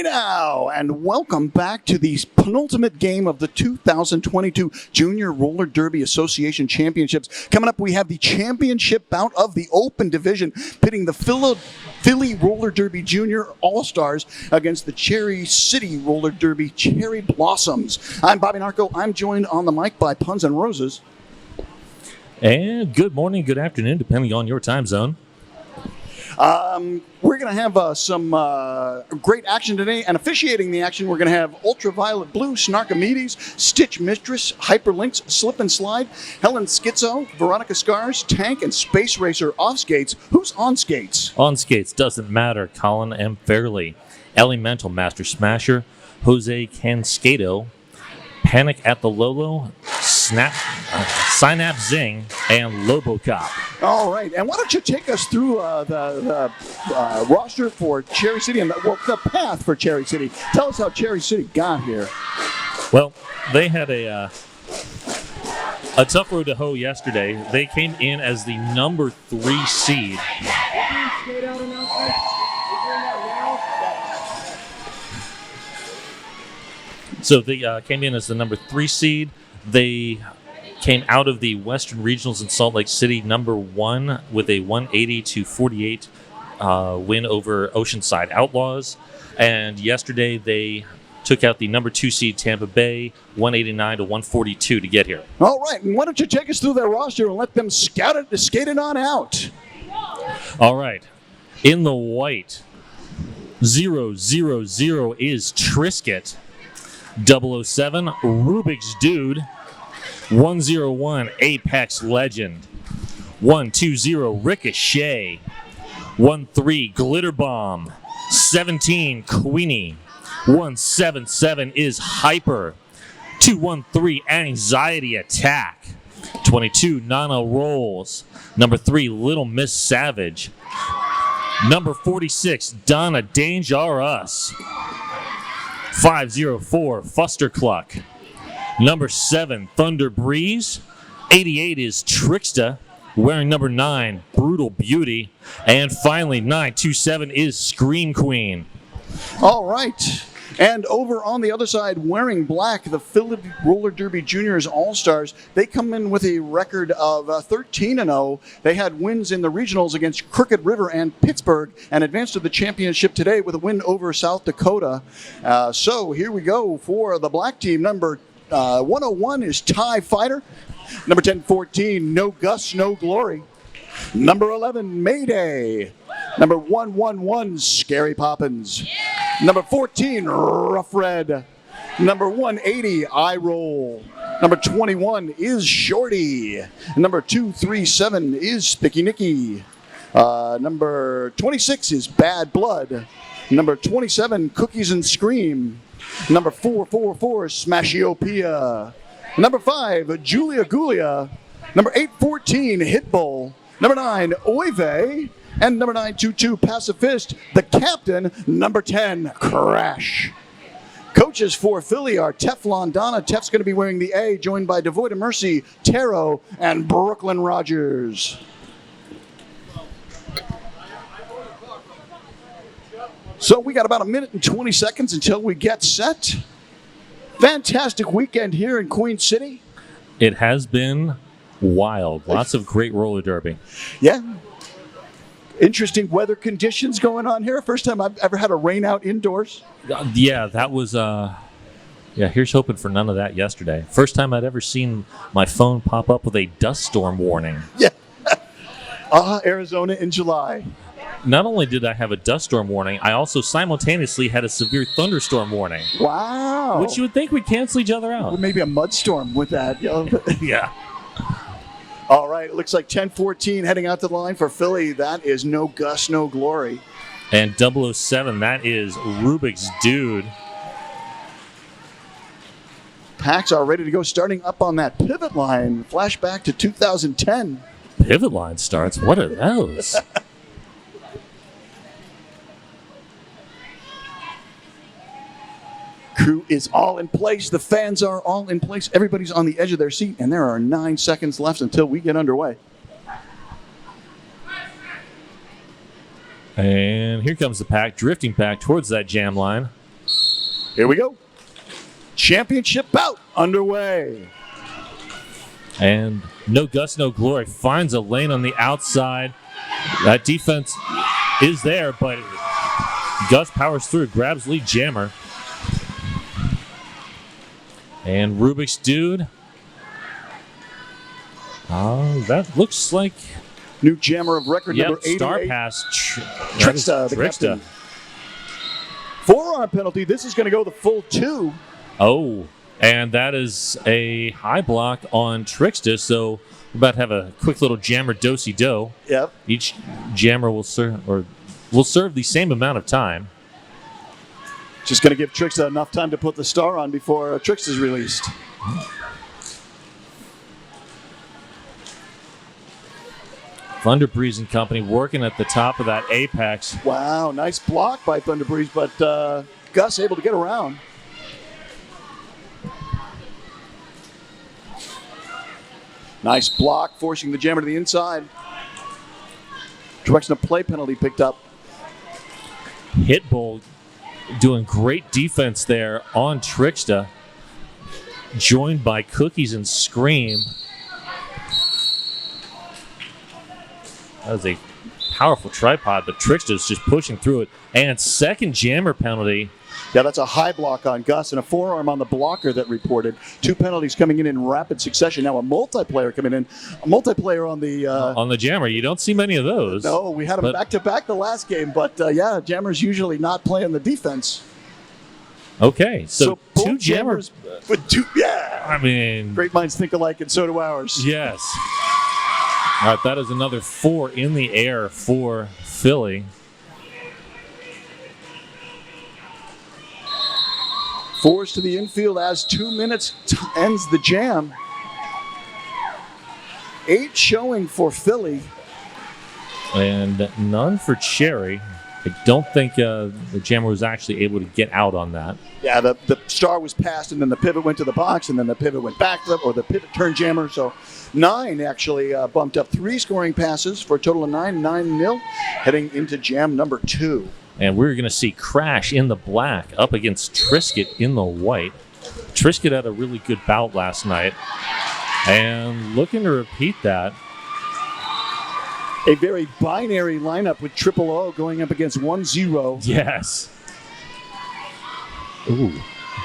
now, and welcome back to the penultimate game of the 2022 Junior Roller Derby Association Championships. Coming up, we have the championship bout of the Open Division, pitting the Philly Roller Derby Junior All-Stars against the Cherry City Roller Derby Cherry Blossoms. I'm Bobby Narco. I'm joined on the mic by Puns and Roses. And good morning, good afternoon, depending on your time zone. We're going to have some great action today, and officiating the action, we're going to have Ultraviolet Blue, Snarkomedes, Stitch Mistress, Hyperlinks, Slip and Slide, Helen Schizo, Veronica Scars, Tank, and Space Racer off skates. Who's on skates? On skates doesn't matter. Colin M. Fairley, Elemental Master Smasher, Jose Canscado, Panic at the Lolo, Synapse Zing, and Lobocop. All right, and why don't you take us through the roster for Cherry City and the path for Cherry City. Tell us how Cherry City got here. Well, they had a tough road to hoe yesterday. They came in as the number 3 seed. So they came in as the number 3 seed. They came out of the Western Regionals in Salt Lake City number 1 with a 180-48 win over Oceanside Outlaws. And yesterday they took out the number 2 seed Tampa Bay 189-142 to get here. All right, and why don't you take us through their roster and let them skate it on out. All right. In the white, 000 is Trisket. 007, Rubik's Dude. 101, Apex Legend. 120, Ricochet. 13, Glitter Bomb. 17, Queenie. 177 is Hyper. 213, Anxiety Attack. 22, Nana Rolls. Number 3, Little Miss Savage. Number 46, Donna Dangerous. 504, Fuster Cluck. Number 7, Thunder Breeze. 88 is Tricksta, wearing number 9, Brutal Beauty. And finally, 927 is Scream Queen. All right. And over on the other side, wearing black, the Philly Roller Derby Juniors All-Stars, they come in with a record of 13-0. They had wins in the regionals against Crooked River and Pittsburgh and advanced to the championship today with a win over South Dakota. So here we go for the black team. Number 101 is TIE Fighter. Number 1014, No Gus, No Glory. Number 11, Mayday. Number 111, Scary Poppins. Number 14, Rough Red. Number 180, Eye Roll. Number 21 is Shorty. Number 237 is Sticky Nicky. Number 26 is Bad Blood. Number 27, Cookies and Scream. Number 444, Smashiopia. Number 5, Julia Gulia. Number 814, Hitbull. Number 9, Oive. And number 922, Pacifist. The captain, number 10, Crash. Coaches for Philly are Teflon Donna. Tef's going to be wearing the A, joined by Devoid of Mercy, Taro, and Brooklyn Rogers. So we got about a minute and 20 seconds until we get set. Fantastic weekend here in Queen City. It has been wild. Lots of great roller derby. Yeah. Interesting weather conditions going on here. First time I've ever had a rain out indoors. Yeah, that was, here's hoping for none of that yesterday. First time I'd ever seen my phone pop up with a dust storm warning. Yeah. Arizona in July. Not only did I have a dust storm warning, I also simultaneously had a severe thunderstorm warning. Wow. Which you would think would cancel each other out. Well, maybe a mud storm with that. Yeah. All right, it looks like 10-14 heading out to the line for Philly. That is No Gus, No Glory. And 007, that is Rubik's Dude. Packs are ready to go, starting up on that pivot line. Flashback to 2010. Pivot line starts? What are those? Crew is all in place. The fans are all in place. Everybody's on the edge of their seat, and there are 9 seconds left until we get underway. And here comes the pack, drifting back towards that jam line. Here we go. Championship bout underway. And no Gus, no glory. Finds a lane on the outside. That defense is there, but Gus powers through, grabs lead jammer. And Rubik's Dude. That looks like new jammer of record number 88. Star Pass. Trixta, the captain. Forearm penalty. This is going to go the full 2. Oh, and that is a high block on Trixta, so we're about to have a quick little jammer do-si-do. Yep. Each jammer will serve the same amount of time. Just going to give Trixta enough time to put the star on before Trixta is released. Thunder Breeze and Company working at the top of that apex. Wow, nice block by Thunder Breeze, but Gus able to get around. Nice block, forcing the jammer to the inside. Direction of play penalty picked up. Hitbull doing great defense there on Trixta, joined by Cookies and Scream. That was a powerful tripod, but Trixta's just pushing through it. And second jammer penalty. Yeah, that's a high block on Gus and a forearm on the blocker that reported. 2 penalties coming in rapid succession. Now a multiplayer coming in. A multiplayer on the jammer. You don't see many of those. No, we had them back-to-back the last game, but yeah, jammer's usually not playing the defense. Okay, so 2 jammers. With 2, yeah. I mean, great minds think alike, and so do ours. Yes. All right, that is another 4 in the air for Philly. Fours to the infield as 2 minutes ends the jam. 8 showing for Philly. And none for Cherry. I don't think the jammer was actually able to get out on that. Yeah, the star was passed, and then the pivot went to the box, and then the pivot went back, or the pivot turned jammer. So 9 actually bumped up 3 scoring passes for a total of 9-0, heading into jam number 2. And we're going to see Crash in the black up against Trisket in the white. Trisket had a really good bout last night, and looking to repeat that. A very binary lineup with Triple O going up against 1-0. Yes. Ooh,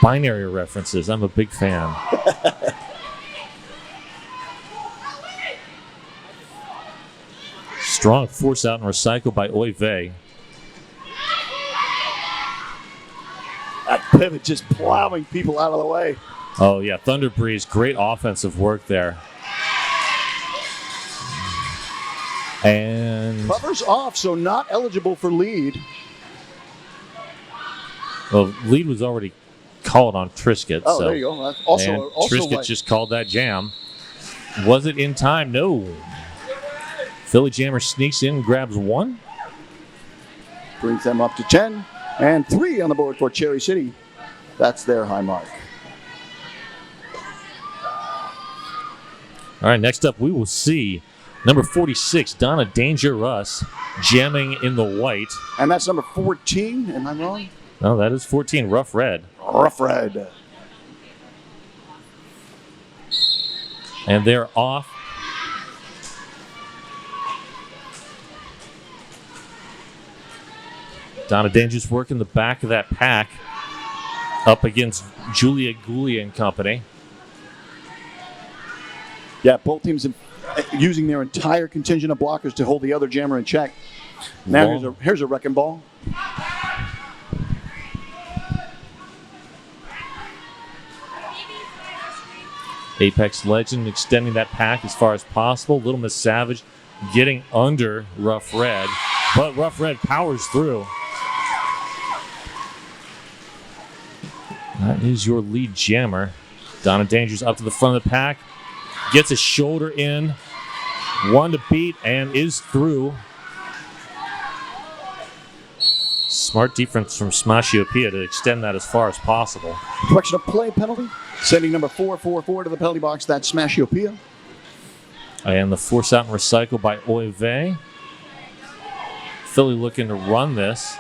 binary references. I'm a big fan. Strong force out and recycle by Oy Vey. That pivot just plowing people out of the way. Oh, yeah. Thunder Breeze, great offensive work there. And Covers off, so not eligible for lead. Well, lead was already called on Trisket. Oh, so. there you go. Also Trisket white. just called that jam. Was it in time? No. Philly Jammer sneaks in, grabs 1. Brings them up to 10. And 3 on the board for Cherry City. That's their high mark. All right, next up we will see number 46, Donna Dangerous, jamming in the white. And that's number 14. Am I wrong? No, that is 14, Rough Red. Rough Red. And they're off. Donna Dangerous working the back of that pack up against Julia Goulia and company. Yeah, both teams using their entire contingent of blockers to hold the other jammer in check. Now here's a wrecking ball. Apex Legend extending that pack as far as possible. Little Miss Savage getting under Rough Red, but Rough Red powers through. That is your lead jammer. Donna Dangerous up to the front of the pack. Gets a shoulder in. 1 to beat and is through. Smart defense from Smashiopia to extend that as far as possible. Correction of play penalty. Sending number 444 to the penalty box. That's Smashiopia. And the force out and recycle by Oy Vey. Philly looking to run this.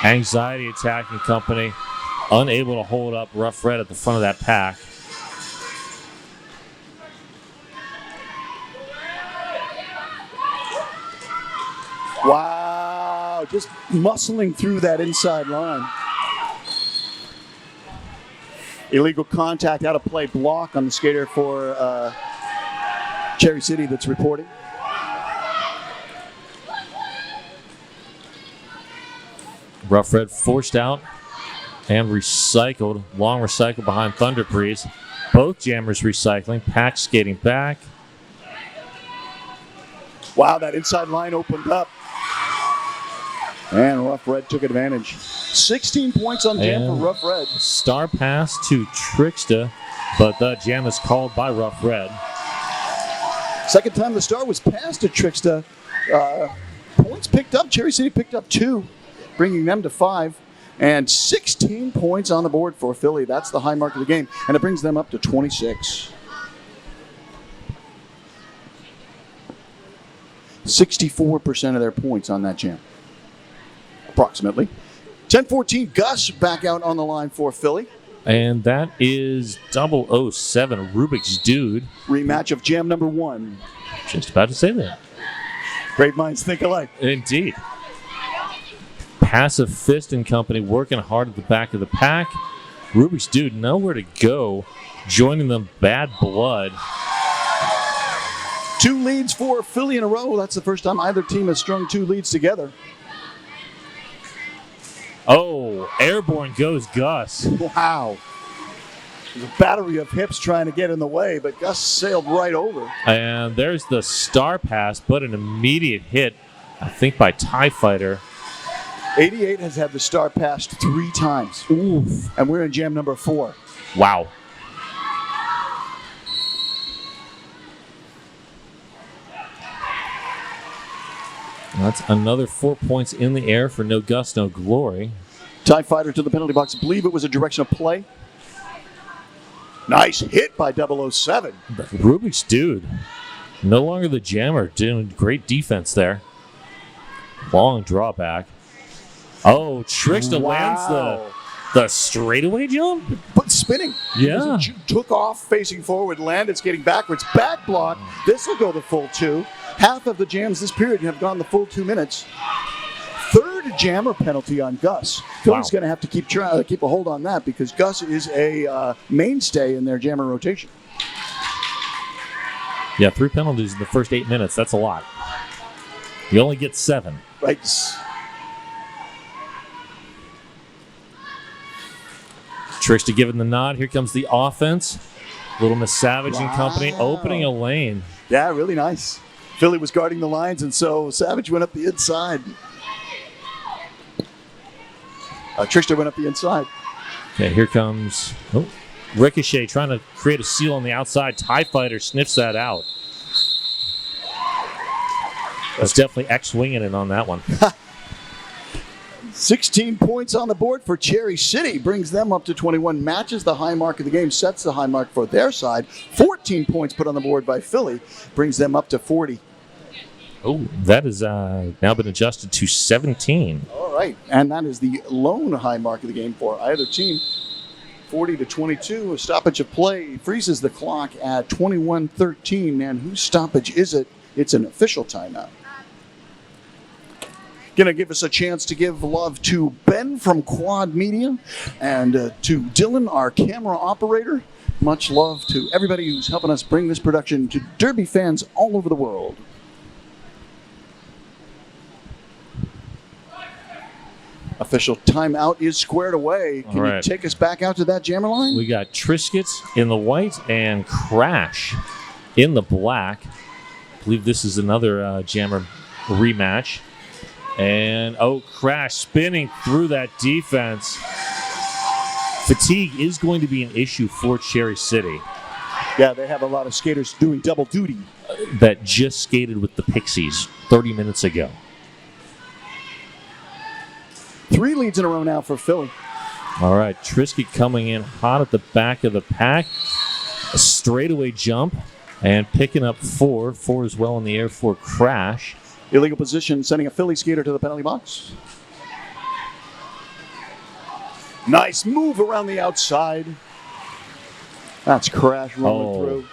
Anxiety attacking company, unable to hold up Rough Red at the front of that pack. Wow, just muscling through that inside line. Illegal contact, out of play block on the skater for Cherry City that's reporting. Rough Red forced out and recycled. Long recycle behind Thunder Breeze. Both jammers recycling. Pack skating back. Wow, that inside line opened up. And Rough Red took advantage. 16 points on jam for Rough Red. Star pass to Tricksta, but the jam is called by Rough Red. Second time the star was passed to Tricksta. Points picked up. Cherry City picked up 2, bringing them to 5. And 16 points on the board for Philly. That's the high mark of the game. And it brings them up to 26. 64% of their points on that jam. Approximately. 10-14, Gus back out on the line for Philly. And that is 007, Rubik's Dude. Rematch of jam number 1. Just about to say that. Great minds think alike. Indeed. Passive Fist and company working hard at the back of the pack. Rubik's Dude nowhere to go. Joining them, Bad Blood. 2 leads for Philly in a row. That's the first time either team has strung 2 leads together. Oh, airborne goes Gus. Wow. There's a battery of hips trying to get in the way, but Gus sailed right over. And there's the star pass, but an immediate hit, I think, by TIE Fighter. 88 has had the star passed 3 times. Oof. And we're in jam number 4. Wow. That's another 4 points in the air for No Gus, No Glory. TIE Fighter to the penalty box. I believe it was a direction of play. Nice hit by 007. But Rubik's Dude, no longer the jammer, doing great defense there. Long drawback. Oh, Tricksta lands the straightaway jump? But spinning. Yeah. Took off facing forward, landed skating backwards. Back block. This will go the full 2. Half of the jams this period have gone the full 2 minutes. Third jammer penalty on Gus. Philly's going to have to keep a hold on that because Gus is a mainstay in their jammer rotation. Yeah, 3 penalties in the first 8 minutes. That's a lot. You only get 7. Right. Tricksta giving the nod. Here comes the offense. Little Miss Savage and company opening a lane. Yeah, really nice. Philly was guarding the lines, and so Savage went up the inside. Trickster went up the inside. Okay, here comes Ricochet trying to create a seal on the outside. TIE Fighter sniffs that out. That's definitely X-winging it on that one. 16 points on the board for Cherry City. Brings them up to 21. Matches the high mark of the game. Sets the high mark for their side. 14 points put on the board by Philly. Brings them up to 40. Oh, that has now been adjusted to 17. All right. And that is the lone high mark of the game for either team. 40 to 22. A stoppage of play freezes the clock at 21-13. And whose stoppage is it? It's an official timeout. Going to give us a chance to give love to Ben from Quad Media and to Dylan, our camera operator. Much love to everybody who's helping us bring this production to Derby fans all over the world. Official timeout is squared away. Can you take us back out to that jammer line? We got Triscuits in the white and Crash in the black. I believe this is another jammer rematch. And, Crash spinning through that defense. Fatigue is going to be an issue for Cherry City. Yeah, they have a lot of skaters doing double duty. That just skated with the Pixies 30 minutes ago. 3 leads in a row now for Philly. All right, Triscuit coming in hot at the back of the pack. A straightaway jump and picking up 4. 4 as well in the air for Crash. Illegal position, sending a Philly skater to the penalty box. Nice move around the outside. That's Crash rolling through.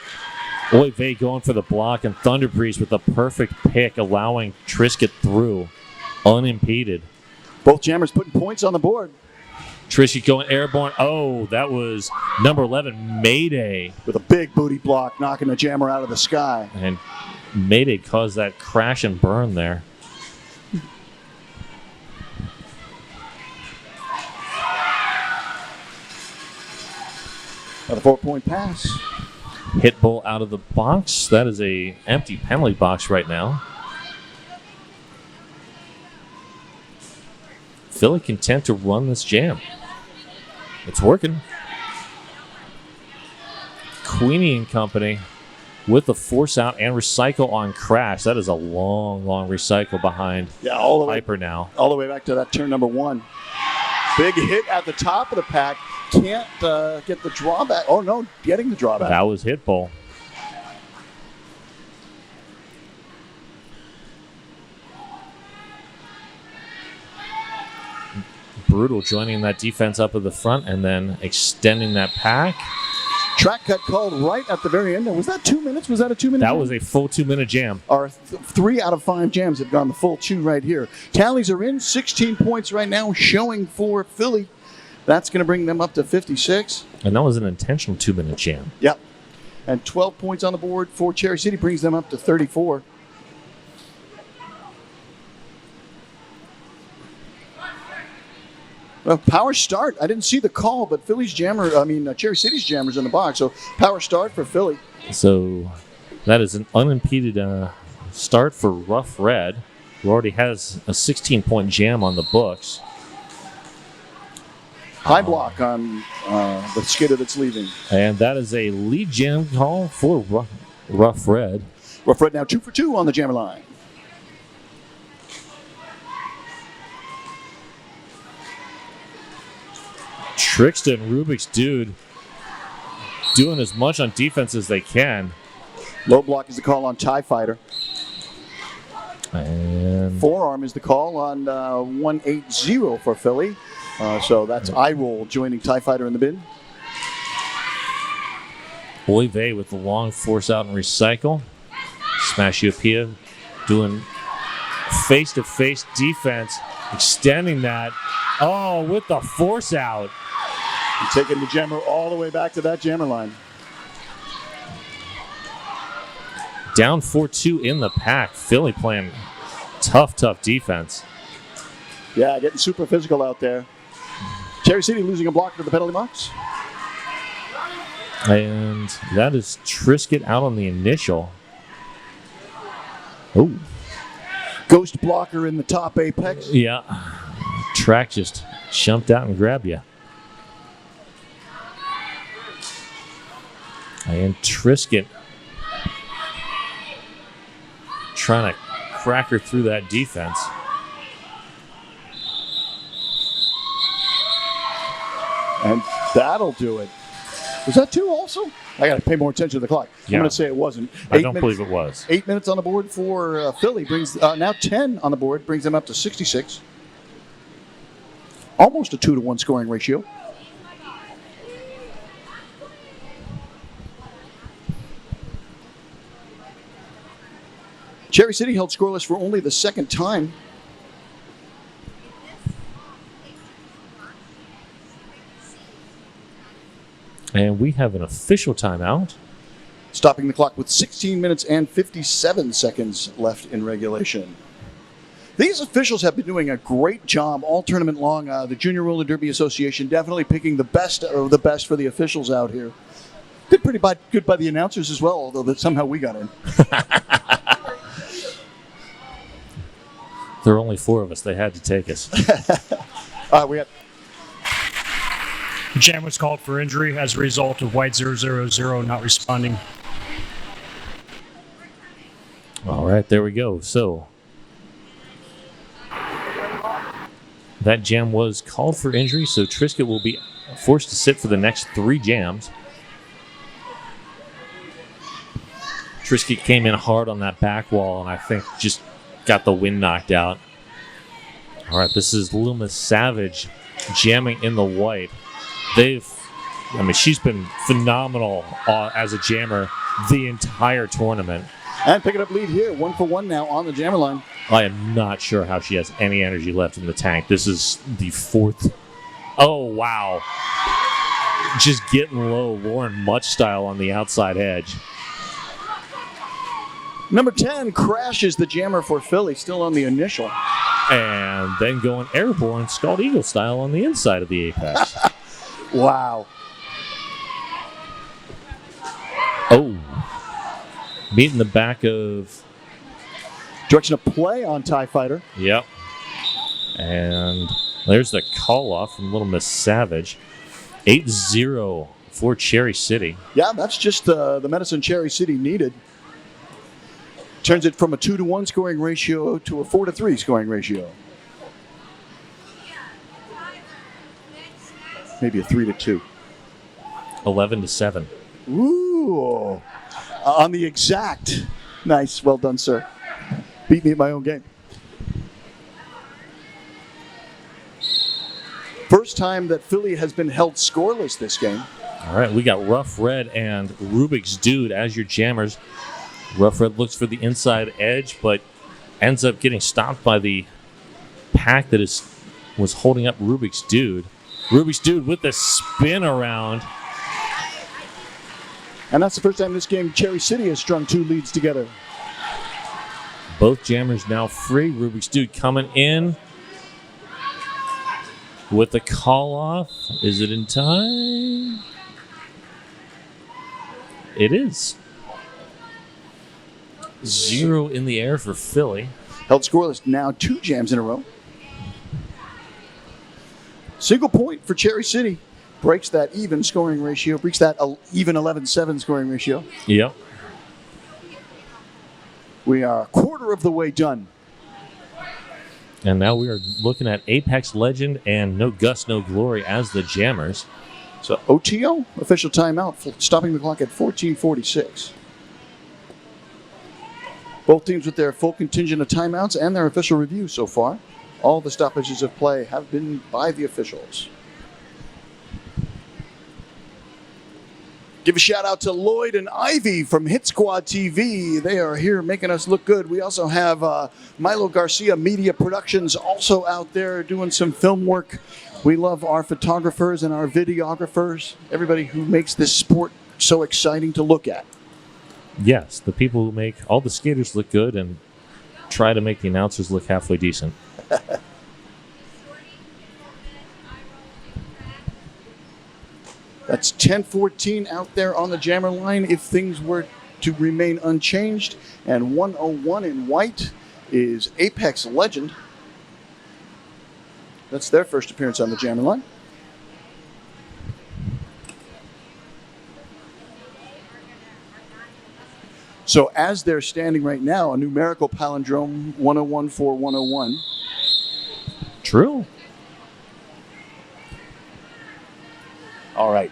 Oy vey going for the block, and Thunder Breeze with a perfect pick, allowing Trisket through unimpeded. Both jammers putting points on the board. Trisket going airborne. Oh, that was number 11, Mayday. With a big booty block, knocking the jammer out of the sky. And Mayday caused that crash and burn there. Another 4-point pass. Hit ball out of the box. That is a empty penalty box right now. Philly content to run this jam. It's working. Queenie and company with the force out and recycle on Crash. That is a long, long recycle behind all the way, Piper now. All the way back to that turn number 1. Big hit at the top of the pack. Can't get the drawback. Oh, no, getting the drawback. That was hit ball. Brutal joining that defense up at the front and then extending that pack. Track cut called right at the very end. Was that 2 minutes? Was that a 2-minute That jam? was a full 2-minute jam. Our 3 out of 5 jams have gone the full 2 right here. Tallies are in. 16 points right now showing for Philly. That's going to bring them up to 56. And that was an intentional 2-minute jam. Yep. And 12 points on the board for Cherry City brings them up to 34. Well, power start. I didn't see the call, but Cherry City's jammer's in the box. So power start for Philly. So that is an unimpeded start for Rough Red, who already has a 16-point jam on the books. High block on the skidder that's leaving. And that is a lead jam call for Rough Red. Rough Red now 2 for 2 on the jammer line. Trickster and Rubik's Dude doing as much on defense as they can. Low block is the call on TIE Fighter. And forearm is the call on 180 for Philly. So that's I-Roll joining TIE Fighter in the bin. Oy vey with the long force out and recycle. Smash Upia doing face-to-face defense, extending that. Oh, with the force out. And taking the jammer all the way back to that jammer line. Down 4-2 in the pack. Philly playing tough defense. Yeah, getting super physical out there. Cherry City losing a block to the penalty box. And that is Trisket out on the initial. Oh. Ghost blocker in the top apex. Yeah. Track just jumped out and grabbed you. And Trisket trying to crack her through that defense. And that'll do it. Was that 2 also? I got to pay more attention to the clock. Yeah. I'm going to say it wasn't. I don't believe it was. 8 minutes on the board for Philly. Brings now 10 on the board. Brings them up to 66. Almost a 2-to-1 scoring ratio. Cherry City held scoreless for only the second time. And we have an official timeout. Stopping the clock with 16 minutes and 57 seconds left in regulation. These officials have been doing a great job all tournament long. The Junior Roller Derby Association definitely picking the best of the best for the officials out here. Did pretty good by the announcers as well, although that somehow we got in. There were only 4 of us. They had to take us. We had Jam was called for injury as a result of white 000 not responding. All right, there we go. So that jam was called for injury, so Trisket will be forced to sit for the next 3 jams. Trisket came in hard on that back wall and I think just got the wind knocked out. All right, this is Loomis Savage jamming in the white. She's been phenomenal as a jammer the entire tournament. And picking up lead here, 1-for-1 now on the jammer line. I am not sure how she has any energy left in the tank. This is the fourth. Oh, wow. Just getting low, Lauren Much style on the outside edge. Number 10 crashes the jammer for Philly, still on the initial. And then going airborne, Scald Eagle style on the inside of the apex. Wow. Oh. Meeting the back of... Direction of play on TIE Fighter. Yep. And there's the call-off from Little Miss Savage. 8-0 for Cherry City. Yeah, that's just the medicine Cherry City needed. Turns it from a 2-to-1 scoring ratio to a 4-to-3 scoring ratio. Maybe a 3-to-2. 11-7. Ooh. On the exact. Nice. Well done, sir. Beat me at my own game. First time that Philly has been held scoreless this game. All right, we got Rough Red and Rubik's Dude as your jammers. Rough Red looks for the inside edge, but ends up getting stopped by the pack that was holding up Rubik's Dude. Rubik's Dude with the spin around. And that's the first time this game Cherry City has strung two leads together. Both jammers now free. Rubik's Dude coming in with the call off. Is it in time? It is. 0 in the air for Philly. Held scoreless now 2 jams in a row. Single point for Cherry City. Breaks that even scoring ratio. Breaks that even 11-7 scoring ratio. Yep. We are a quarter of the way done. And now we are looking at Apex Legend and No Gus, No Glory as the jammers. So OTO, official timeout, stopping the clock at 14:46. Both teams with their full contingent of timeouts and their official review so far. All the stoppages of play have been by the officials. Give a shout out to Lloyd and Ivy from Hit Squad TV. They are here making us look good. We also have Milo Garcia Media Productions also out there doing some film work. We love our photographers and our videographers, everybody who makes this sport so exciting to look at. Yes, the people who make all the skaters look good and try to make the announcers look halfway decent. That's 10-14 out there on the jammer line if things were to remain unchanged. And 101 in white is Apex Legend. That's their first appearance on the jammer line. So as they're standing right now, a numerical palindrome, 101 for 101. True. All right.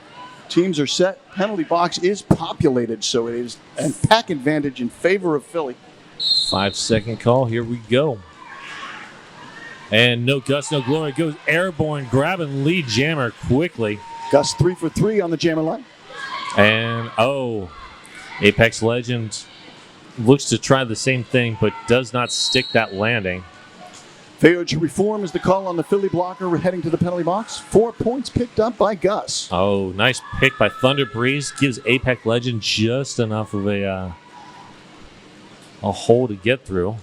Teams are set. Penalty box is populated, so it is a pack advantage in favor of Philly. 5-second call. Here we go. And No Gus, No Glory goes airborne, grabbing lead jammer quickly. Gus 3 for 3 on the jammer line. And, Apex Legend looks to try the same thing, but does not stick that landing. Failure to reform is the call on the Philly blocker. We're heading to the penalty box. 4 points picked up by Gus. Oh, nice pick by Thunder Breeze. Gives Apex Legend just enough of a hole to get through.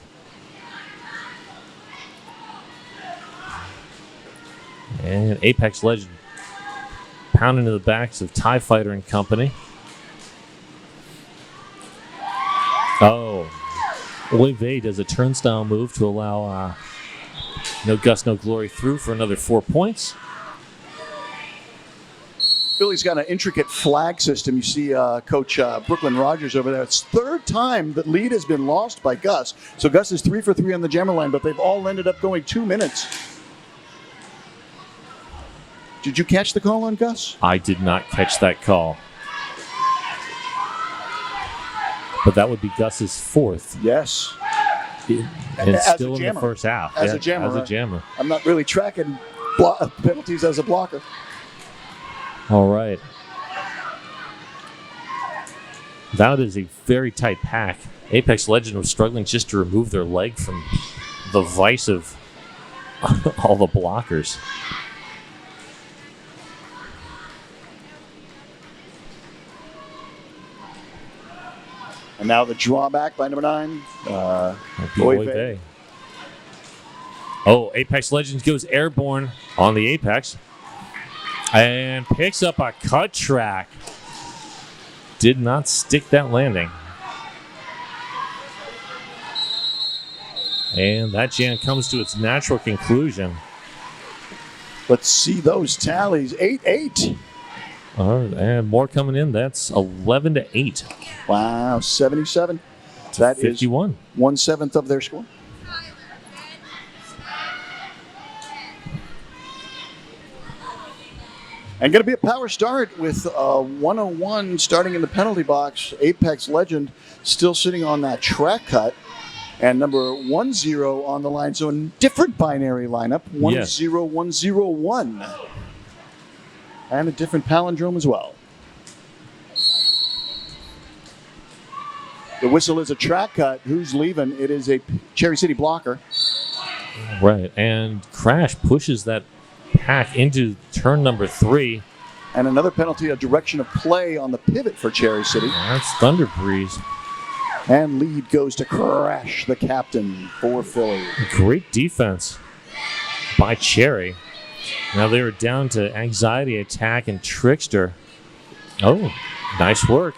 And Apex Legend pounding to the backs of TIE Fighter and company. Oh, Olivier does a turnstile move to allow No Gus, No Glory through for another 4 points. Philly's got an intricate flag system. You see Coach Brooklyn Rogers over there. It's third time that lead has been lost by Gus. So Gus is 3 for 3 on the jammer line, but they've all ended up going 2 minutes. Did you catch the call on Gus? I did not catch that call. But that would be Gus's fourth. Yes. And As still a in the jammer. first half. As Yeah, a jammer. As a jammer. I'm not really tracking penalties as a blocker. All right. That is a very tight pack. Apex Legend was struggling just to remove their leg from the vice of all the blockers. And now the drawback by number 9. Oy vey. Oh, Apex Legends goes airborne on the Apex and picks up a cut track. Did not stick that landing. And that jam comes to its natural conclusion. Let's see those tallies. 8-8. And more coming in. That's 11-8. Wow, 77. That 51. is 1/7 of their score. And going to be a power start with 101 starting in the penalty box. Apex Legend still sitting on that track cut. And number 10 on the line. So a different binary lineup. 10101. And a different palindrome as well. The whistle is a track cut. Who's leaving? It is a Cherry City blocker. Right. And Crash pushes that pack into turn number 3. And another penalty, a direction of play on the pivot for Cherry City. That's Thunder Breeze. And lead goes to Crash, the captain for Philly. Great defense by Cherry. Now they were down to Anxiety Attack and Trickster. Oh, nice work.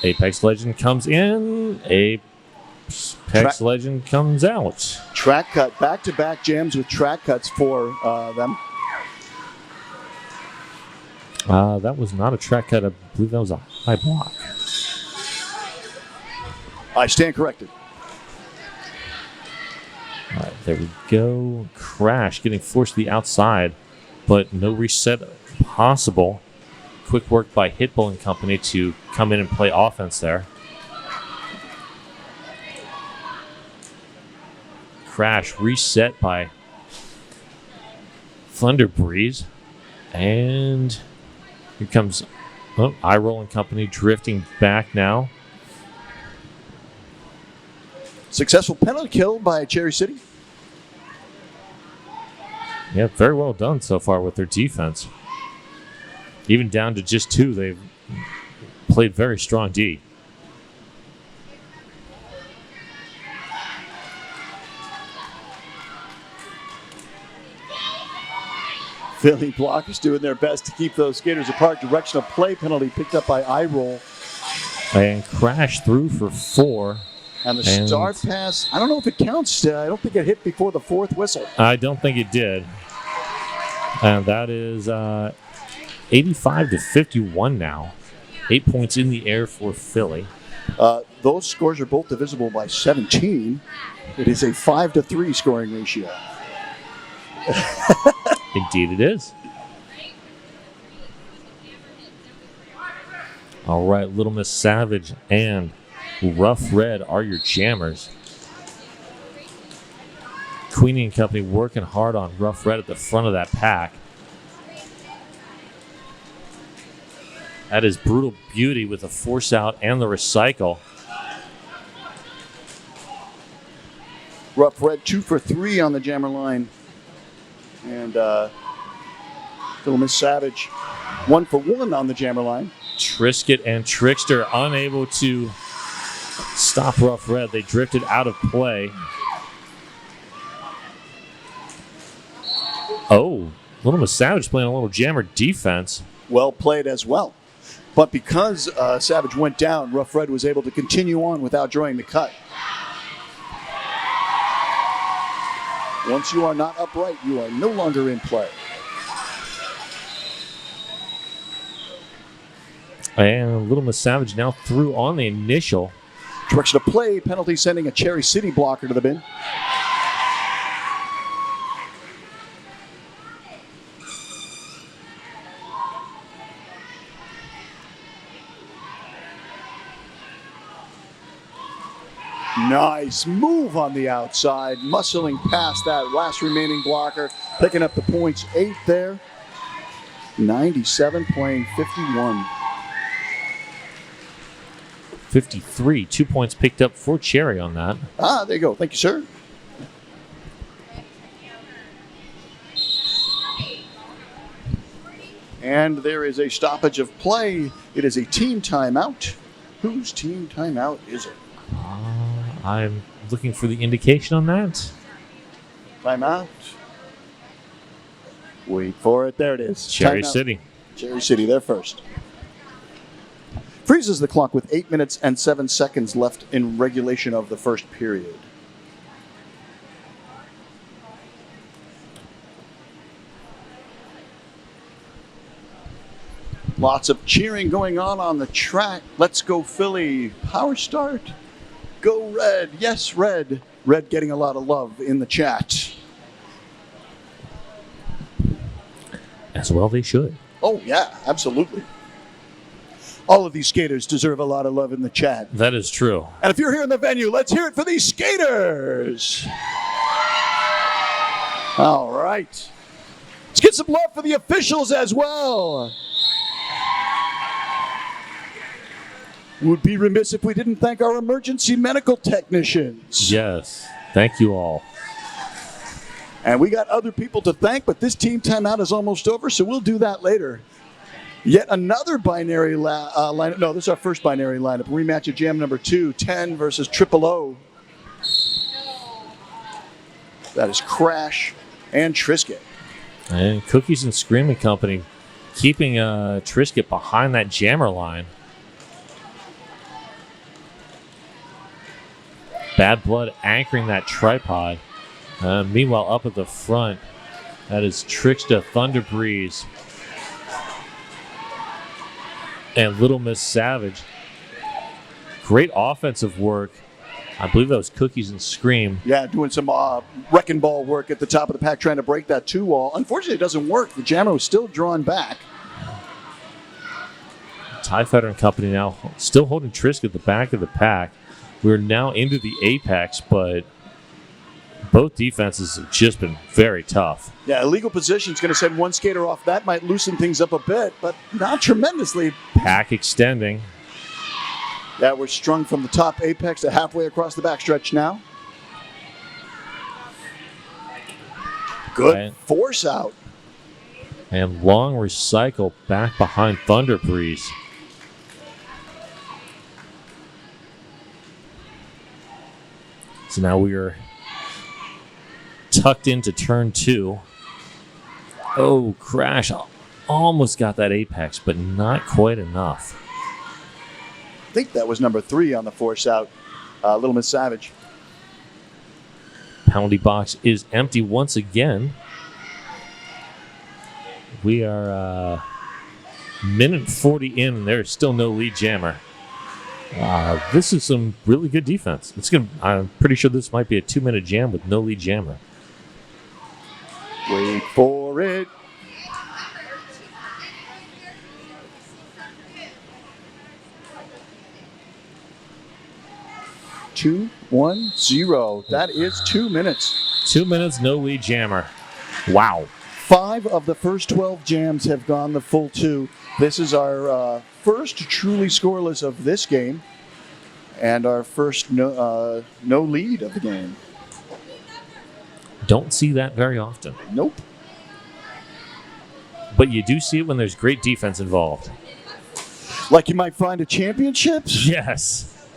Apex Legend comes in. Apex Legend comes out. Track cut, back-to-back jams with track cuts for them. That was not a track cut. I believe that was a high block. I stand corrected. All right, there we go. Crash getting forced to the outside, but no reset possible. Quick work by Hitbull and company to come in and play offense there. Crash reset by Thunder Breeze. And here comes iRoll and company drifting back now. Successful penalty kill by Cherry City. Yeah, very well done so far with their defense. Even down to just 2, they've played very strong D. Philly blockers doing their best to keep those skaters apart. Direction of play penalty picked up by iRoll. And Crash through for 4. And the start pass, I don't know if it counts. I don't think it hit before the 4th whistle. I don't think it did. And that is 85-51 now. 8 points in the air for Philly. Those scores are both divisible by 17. It is a 5-3 scoring ratio. Indeed it is. All right, Little Miss Savage and Rough Red are your jammers. Queenie and company working hard on Rough Red at the front of that pack. That is Brutal Beauty with the force out and the recycle. Rough Red 2 for 3 on the jammer line. And Little Miss Savage 1 for 1 on the jammer line. Trisket and Trickster unable to stop Rough Red. They drifted out of play. Oh, Little Miss Savage playing a little jammer defense. Well played as well. But because Savage went down, Rough Red was able to continue on without drawing the cut. Once you are not upright, you are no longer in play. And Little Miss Savage now through on the initial. Direction of play, penalty sending a Cherry City blocker to the bin. Nice move on the outside, muscling past that last remaining blocker, picking up the points. 8 there. 97 playing 51. 53. 2 points picked up for Cherry on that. Ah, there you go. Thank you, sir. And there is a stoppage of play. It is a team timeout. Whose team timeout is it? I'm looking for the indication on that. Timeout. Wait for it. There it is. Cherry Timeout. City. Cherry City, there first. Freezes the clock with 8 minutes and 7 seconds left in regulation of the first period. Lots of cheering going on the track. Let's go Philly. Power start. Go Red. Yes, Red. Red getting a lot of love in the chat. As well they should. Oh, yeah, absolutely. All of these skaters deserve a lot of love in the chat. That is true. And if you're here in the venue, let's hear it for these skaters. All right. Let's get some love for the officials as well. Would be remiss if we didn't thank our emergency medical technicians. Yes. Thank you all. And we got other people to thank, but this team timeout is almost over, so we'll do that later. Yet another binary lineup. No, this is our first binary lineup. Rematch of jam number 2, 10 versus Triple O. That is Crash and Trisket. And Cookies and Screaming Company keeping Trisket behind that jammer line. Bad Blood anchoring that tripod. Meanwhile, up at the front, that is Tricksta, Thunder Breeze, and Little Miss Savage. Great offensive work. I believe that was Cookies and Scream. Yeah, doing some wrecking ball work at the top of the pack, trying to break that 2-wall. Unfortunately, it doesn't work. The jammer was still drawn back. TIE Fighter and Company now still holding Trisket at the back of the pack. We're now into the apex, but both defenses have just been very tough. Yeah, illegal position is going to send one skater off. That might loosen things up a bit, but not tremendously. Pack extending. Yeah, we're strung from the top apex to halfway across the backstretch now. Good And- force out. And long recycle back behind Thunder Breeze. So now we are tucked into turn 2. Oh, Crash almost got that apex, but not quite enough. I think that was number 3 on the force out. Little Miss Savage. Penalty box is empty once again. We are minute 40 in, and there's still no lead jammer. This is some really good defense. I'm pretty sure this might be a 2-minute jam with no lead jammer. Wait for it. Two, 1, 0. That is 2 minutes. 2 minutes, no lead jammer. Wow. 5 of the first 12 jams have gone the full 2. This is our first truly scoreless of this game, and our first no lead of the game. Don't see that very often. Nope. But you do see it when there's great defense involved. Like you might find at championships? Yes.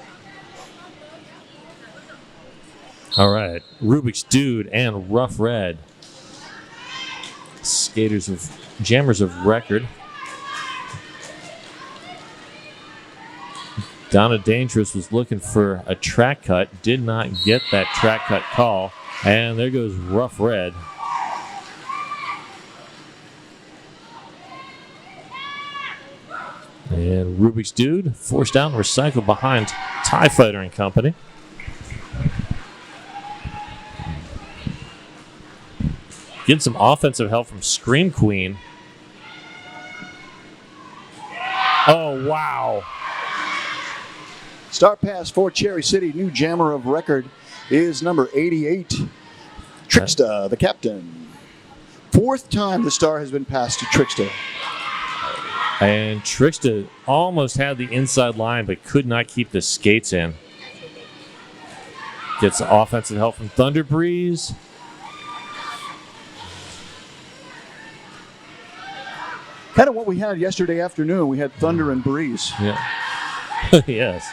All right. Rubik's Dude and Rough Red. Jammers of record. Donna Dangerous was looking for a track cut, did not get that track cut call, and there goes Rough Red. And Rubik's Dude forced out and recycled behind TIE Fighter and Company. Getting some offensive help from Scream Queen. Oh, wow. Star pass for Cherry City. New jammer of record is number 88, Trixta, the captain. Fourth time the Star has been passed to Trixta. And Trixta almost had the inside line, but could not keep the skates in. Gets offensive help from Thunder Breeze. Kind of what we had yesterday afternoon. We had Thunder and Breeze. Yeah. Yes.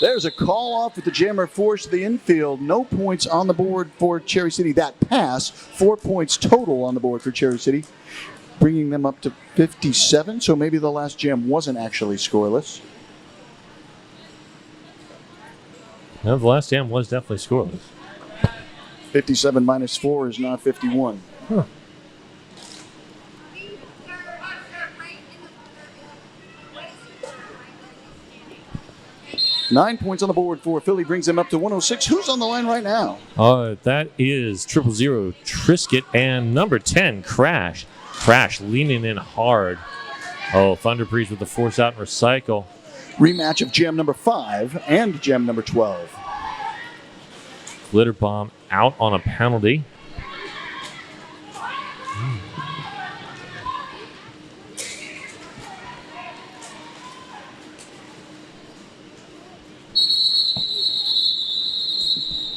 There's a call off with the jammer forced to the infield. No points on the board for Cherry City. That pass, 4 points total on the board for Cherry City, bringing them up to 57. So maybe the last jam wasn't actually scoreless. No, the last jam was definitely scoreless. 57 minus 4 is not 51. Huh. Nine points on the board for Philly, brings them up to 106. Who's on the line right now? That is 000 Trisket and number 10, Crash. Crash leaning in hard. Oh, Thunder Breeze with the force out and recycle. Rematch of jam number 5 and jam number 12. Glitter Bomb out on a penalty.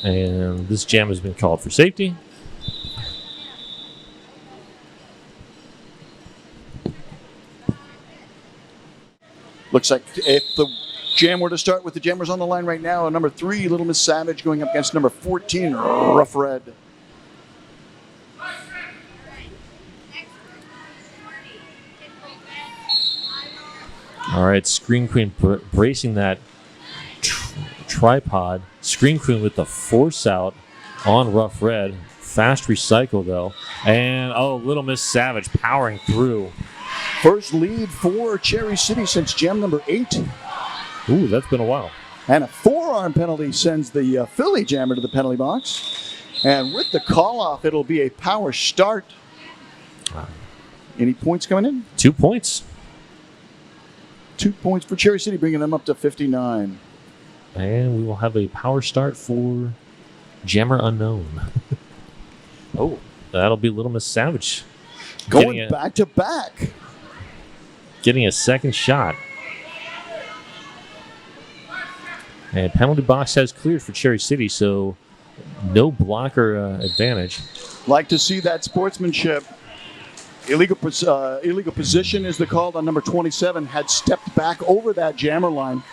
And this jam has been called for safety. Looks like if the jam were to start with the jammers on the line right now, number 3, Little Miss Savage, going up against number 14, Rough Red. All right, Screen Queen bracing that tripod. Screen Queen with the force out on Rough Red. Fast recycle, though. And, Little Miss Savage powering through. First lead for Cherry City since jam number 8. Ooh, that's been a while. And a forearm penalty sends the Philly jammer to the penalty box. And with the call-off, it'll be a power start. Any points coming in? 2 points. 2 points for Cherry City, bringing them up to 59. And we will have a power start for Jammer Unknown. That'll be Little Miss Savage. Going back to back. Getting a second shot. And penalty box has cleared for Cherry City, so no blocker advantage. Like to see that sportsmanship. Illegal position is the call on number 27. Had stepped back over that jammer line,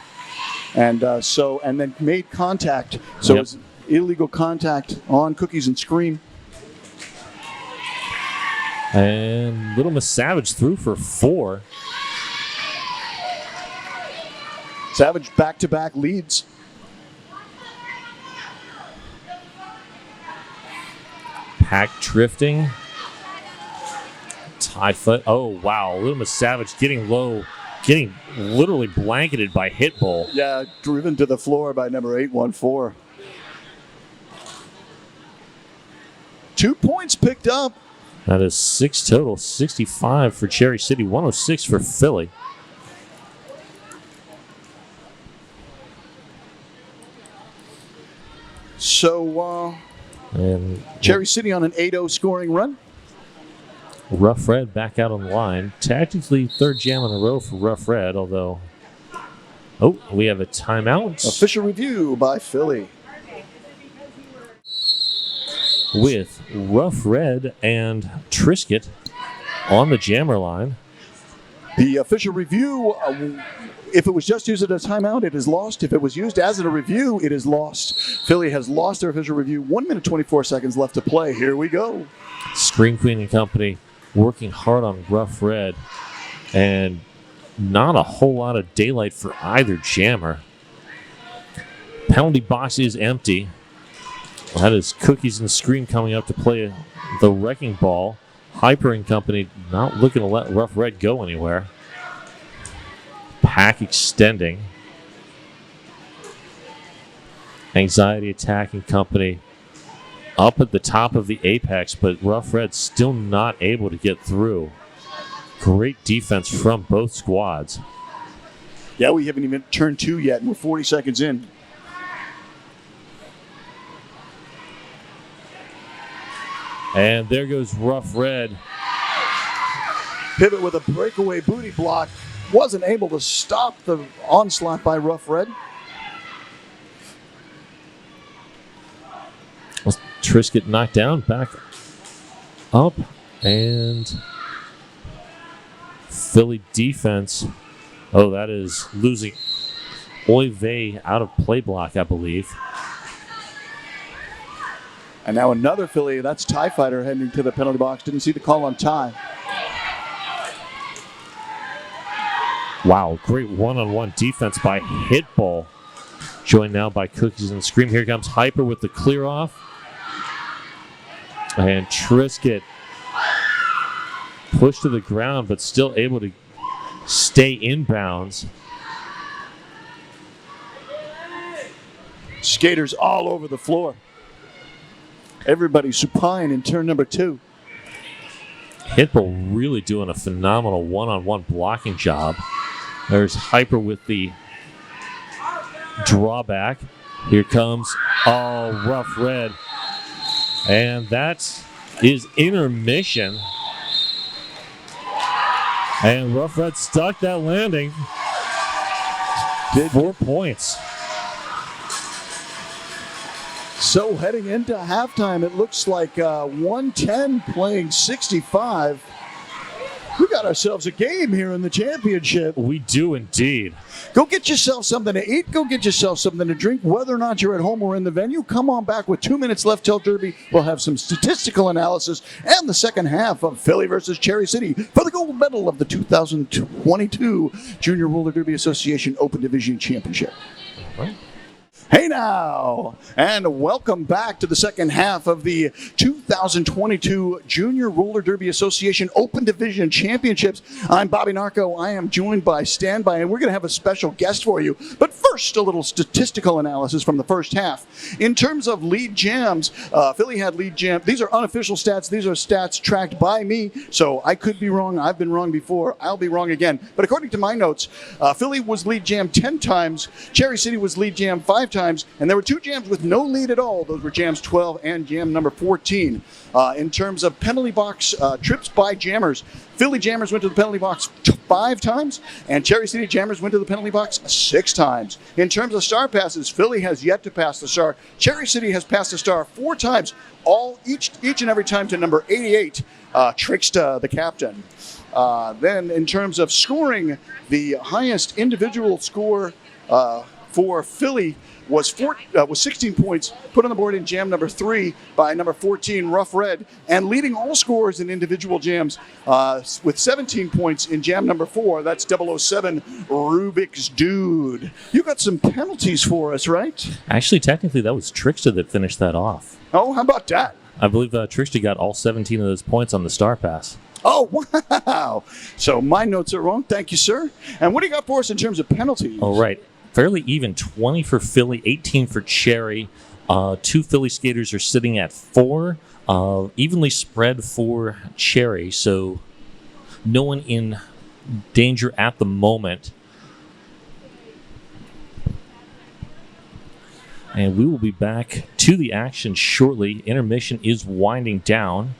and then made contact. So it's illegal contact on Cookies and Scream. And Little Miss Savage threw for 4. Savage back-to-back leads. Pack drifting. Tie foot. Oh, wow. Little Miss Savage getting low, getting literally blanketed by Hit Bull. Yeah, driven to the floor by number 814. 2 points picked up. That is 6 total, 65 for Cherry City, 106 for Philly. So, And Cherry City on an 8-0 scoring run. Rough Red back out on the line. Technically, third jam in a row for Rough Red, although... we have a timeout. Official review by Philly. With Rough Red and Trisket on the jammer line. The official review, if it was just used as a timeout, it is lost. If it was used as a review, it is lost. Philly has lost their official review. 1 minute, 24 seconds left to play. Here we go. Screen Queen and company working hard on Rough Red. And not a whole lot of daylight for either jammer. Penalty box is empty. That is Cookies and Scream coming up to play the wrecking ball. Hyper and company not looking to let Rough Red go anywhere. Pack extending. Anxiety Attack and company up at the top of the apex, but Rough Red still not able to get through. Great defense from both squads. Yeah, we haven't even turned 2 yet, and we're 40 seconds in. And there goes Rough Red. Pivot with a breakaway booty block. Wasn't able to stop the onslaught by Rough Red. Trisket knocked down, back up, and Philly defense. Oh, that is losing Oy Vey out of play block, I believe. And now another Philly, that's TIE Fighter heading to the penalty box. Didn't see the call on tie. Wow, great one-on-one defense by Hitbull. Joined now by Cookies and Scream. Here comes Hyper with the clear off. And Trisket pushed to the ground, but still able to stay inbounds. Skaters all over the floor. Everybody supine in turn number 2. Hitbull really doing a phenomenal one-on-one blocking job. There's Hyper with the drawback. Here comes Rough Red. And that is intermission. And Rough Red stuck that landing. 4 points. So heading into halftime, it looks like 110 playing 65. We got ourselves a game here in the championship. We do indeed. Go get yourself something to eat. Go get yourself something to drink. Whether or not you're at home or in the venue, come on back with 2 minutes left till Derby. We'll have some statistical analysis and the second half of Philly versus Cherry City for the gold medal of the 2022 Junior Roller Derby Association Open Division Championship. All right. Hey now, and welcome back to the second half of the 2022 Junior Roller Derby Association Open Division Championships. I'm Bobby Narco. I am joined by Standby, and we're going to have a special guest for you. But first, a little statistical analysis from the first half. In terms of lead jams, Philly had lead jam. These are unofficial stats. These are stats tracked by me, so I could be wrong. I've been wrong before. I'll be wrong again. But according to my notes, Philly was lead jam 10 times. Cherry City was lead jam 5 times. And there were 2 jams with no lead at all. Those were jams 12 and jam number 14. In terms of penalty box trips by jammers, Philly jammers went to the penalty box 5 times, and Cherry City jammers went to the penalty box 6 times. In terms of star passes, Philly has yet to pass the star. Cherry City has passed the star 4 times, each and every time to number 88, Tricksta, the captain. Then in terms of scoring, the highest individual score for Philly was 16 points, put on the board in jam number 3 by number 14, Rough Red, and leading all scorers in individual jams with 17 points in jam number 4. That's 007 Rubik's Dude. You got some penalties for us, right? Actually, technically, that was Trickster that finished that off. Oh, how about that? I believe Trickster got all 17 of those points on the star pass. Oh, wow. So my notes are wrong. Thank you, sir. And what do you got for us in terms of penalties? All right. Fairly even, 20 for Philly, 18 for Cherry. 2 Philly skaters are sitting at 4, evenly spread for Cherry, so no one in danger at the moment. And we will be back to the action shortly. Intermission is winding down.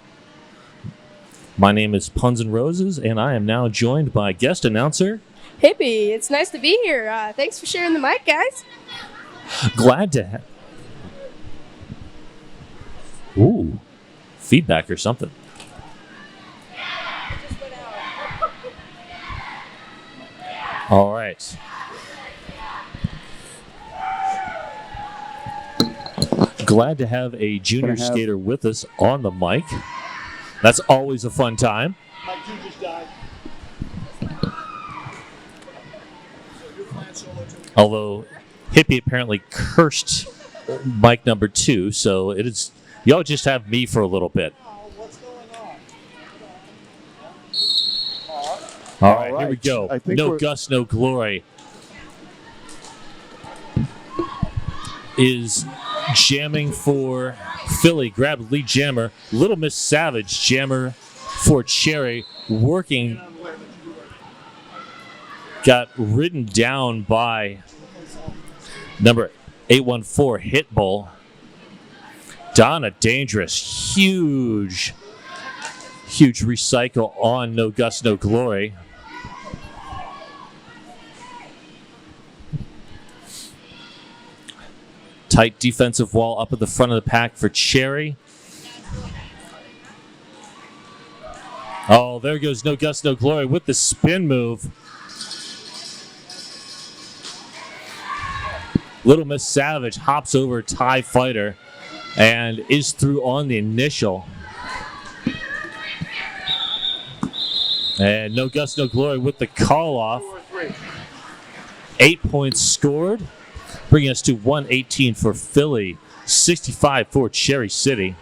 My name is Puns and Roses, and I am now joined by guest announcer Hippie, it's nice to be here. Thanks for sharing the mic, guys. Glad to have. Ooh, feedback or something. All right. Glad to have a junior skater with us on the mic. That's always a fun time. Mike 2 just died. Although Hippie apparently cursed mic number 2, so it is. Y'all just have me for a little bit. What's going on? All right, here we go. I think No Gus, no glory. Is jamming for Philly. Grabbed lead jammer. Little Miss Savage jammer for Cherry. Working got ridden down by number 814 Hitbull. Donna Dangerous, huge recycle on No Gust, No Glory. Tight defensive wall up at the front of the pack for Cherry. Oh, there goes No Gust, No Glory with the spin move. Little Miss Savage hops over TIE Fighter and is through on the initial. And No Gust, No Glory with the call off. 8 points scored, bringing us to 118 for Philly, 65 for Cherry City.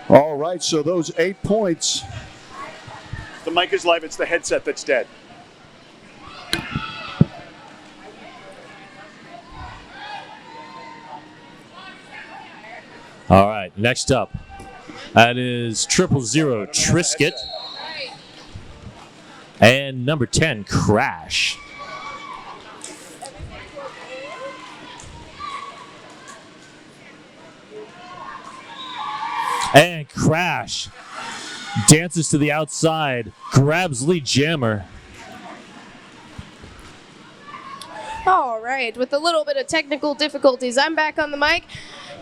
All right, so those 8 points. The mic is live. It's the headset that's dead. All right, next up, that is 000 Trisket and number 10 Crash. And Crash dances to the outside, grabs lead jammer. All right, with a little bit of technical difficulties, I'm back on the mic,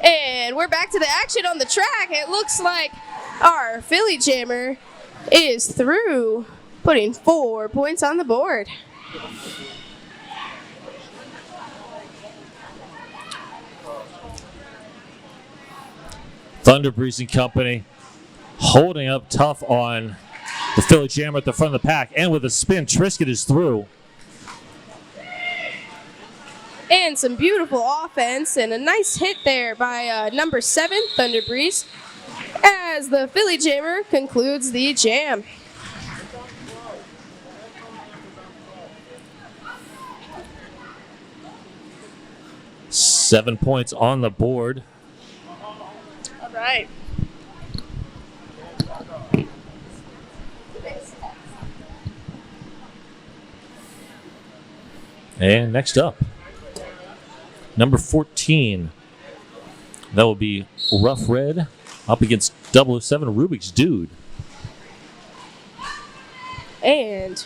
and we're back to the action on the track. It looks like our Philly jammer is through, putting 4 points on the board. Thunder Breezing Company holding up tough on the Philly Jammer at the front of the pack, and with a spin, Trisket is through. And some beautiful offense and a nice hit there by number 7, Thunder Breeze, as the Philly Jammer concludes the jam. Seven points on the board. All right. And next up, number 14. That will be Rough Red up against 007 Rubik's Dude. And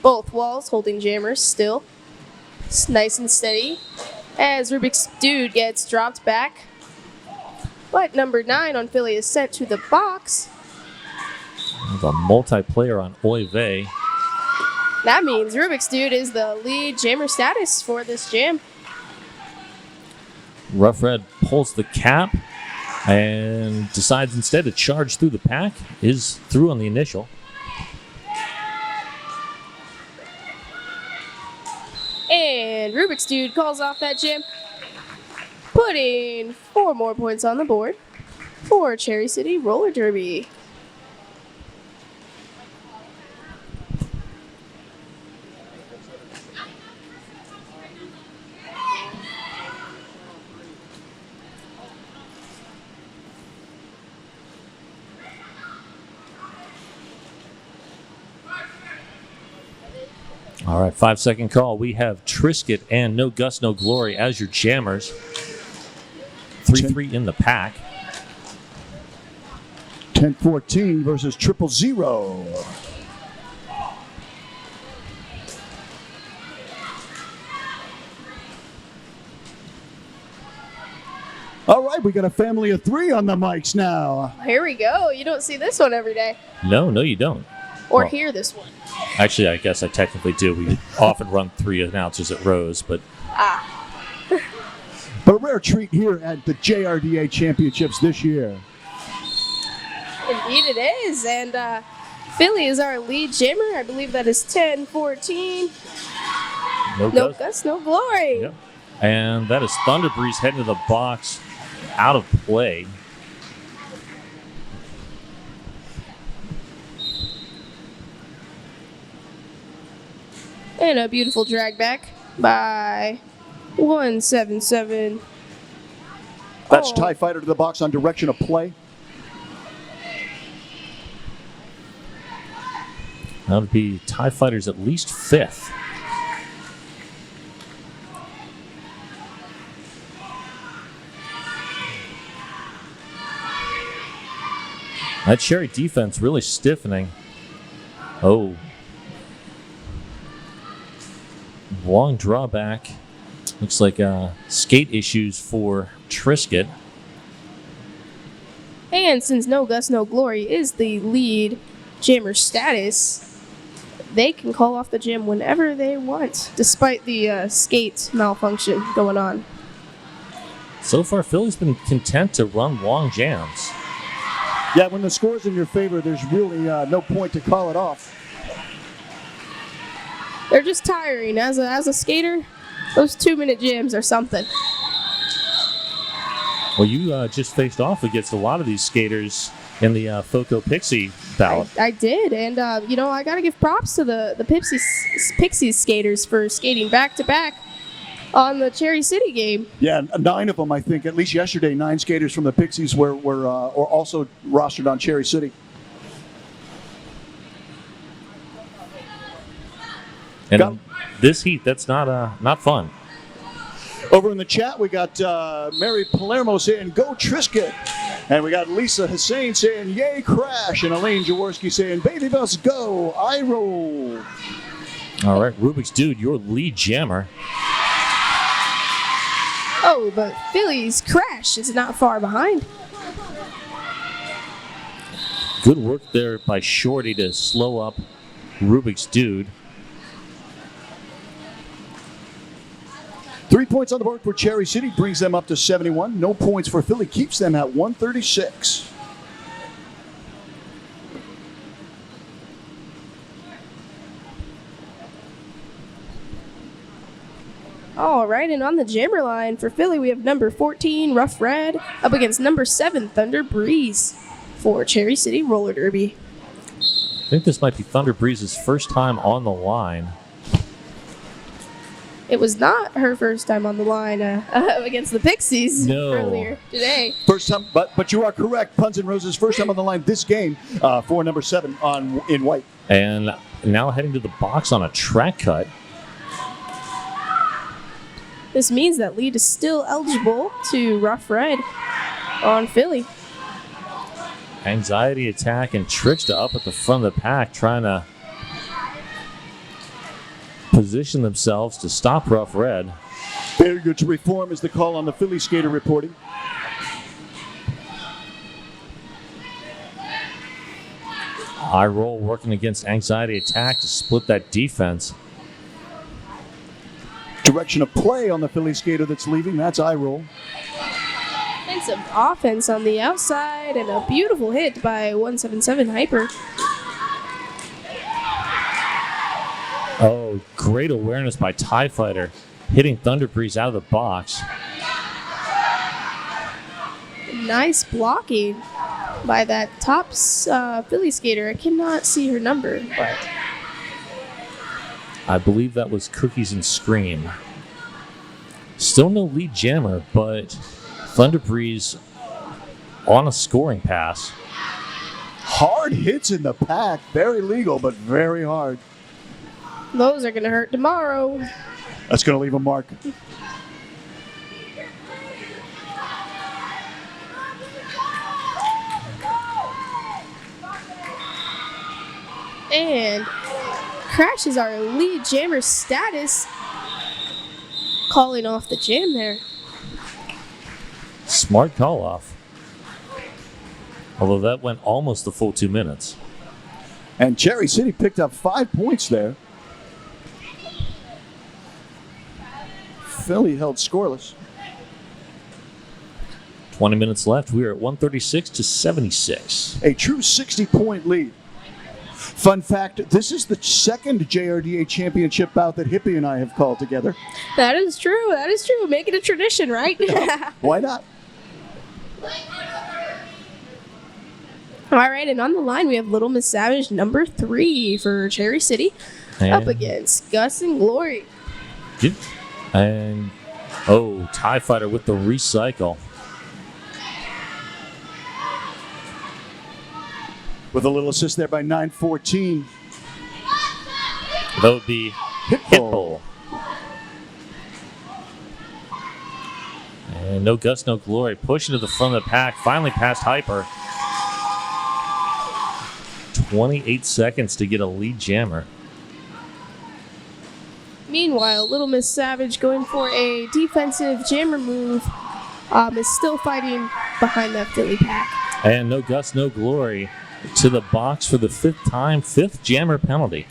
both walls holding jammers still. It's nice and steady as Rubik's Dude gets dropped back. But number 9 on Philly is sent to the box. The multiplayer on Oy Vey. That means Rubik's Dude is the lead jammer status for this jam. Rough Red pulls the cap and decides instead to charge through the pack. Is through on the initial. And Rubik's Dude calls off that jam, putting 4 more points on the board for Cherry City Roller Derby. All right, 5-second call. We have Trisket and No Gust, No Glory as your jammers. 3-3 in the pack. 10-14 versus 000. All right, we got a family of 3 on the mics now. Here we go. You don't see this one every day. No, you don't. Or Well, hear this one. Actually, I guess I technically do. We often run 3 announcers at Rose, but But a rare treat here at the JRDA Championships this year. Indeed it is. And Philly is our lead jammer. I believe that is 10-14. no No Gust. Gust, no Glory. Yep. And that is Thunder Breeze heading to the box, out of play. And a beautiful drag back by 177. That's Oh. TIE Fighter to the box on direction of play. That would be TIE Fighters at least 5th. That Cherry defense really stiffening. Oh. Long drawback. Looks like skate issues for Trisket. And since No Gus, No Glory is the lead jammer status, they can call off the jam whenever they want, despite the skate malfunction going on. So far, Philly's been content to run long jams. Yeah, when the score's in your favor, there's really no point to call it off. They're just tiring. As a skater, those 2-minute jams are something. Well, you just faced off against a lot of these skaters in the Foco Pixie ballot. I did, and I got to give props to the Pixies skaters for skating back-to-back on the Cherry City game. Yeah, 9 of them, I think, at least yesterday, 9 skaters from the Pixies were also rostered on Cherry City. And this heat, that's not fun. Over in the chat, we got Mary Palermo saying, "Go Trisket." And we got Lisa Hussein saying, "Yay, Crash." And Elaine Jaworski saying, "Baby Bus, go. I roll." All right, Rubik's Dude, your lead jammer. Oh, but Philly's Crash is not far behind. Good work there by Shorty to slow up Rubik's Dude. 3 points on the board for Cherry City, brings them up to 71. No points for Philly, keeps them at 136. All right, and on the jammer line for Philly, we have number 14, Rough Red, up against number 7, Thunder Breeze for Cherry City Roller Derby. I think this might be Thunder Breeze's first time on the line. It was not her first time on the line against the Pixies No. earlier today. First time, but you are correct. Puns and Roses, first time on the line this game for number 7 in white. And now heading to the box on a track cut. This means that lead is still eligible to Rough Red on Philly. Anxiety Attack and Trickster up at the front of the pack trying to position themselves to stop Rough Red. Very good to reform is the call on the Philly skater reporting. Eye roll working against Anxiety Attack to split that defense. Direction of play on the Philly skater that's leaving, that's eye roll. And some offense on the outside and a beautiful hit by 177 Hyper. Oh, great awareness by TIE Fighter, hitting Thunder Breeze out of the box. Nice blocking by that top Philly skater. I cannot see her number, but I believe that was Cookies and Scream. Still no lead jammer, but Thunder Breeze on a scoring pass. Hard hits in the pack, very legal, but very hard. those are going to hurt tomorrow. That's going to leave a mark. And crashes our lead jammer status, calling off the jam there. Smart call off. Although that went almost the full 2 minutes. And Cherry City picked up 5 points there. Philly held scoreless. 20 minutes left. We are at 136 to 76. A true 60-point lead. Fun fact, this is the second JRDA championship bout that Hippie and I have called together. That is true. That is true. Make it a tradition, right? Why not? All right, and on the line we have Little Miss Savage, number 3 for Cherry City, up And- against Gus and Glory. Yep. And, oh, TIE Fighter with the recycle. With a little assist there by 914. That would be Hitbull. And No Gust, No Glory. Pushing to the front of the pack. Finally past Hyper. 28 seconds to get a lead jammer. Meanwhile, Little Miss Savage going for a defensive jammer move is still fighting behind that Philly pack. And No Gust, No Glory to the box for the 5th time. 5th jammer penalty.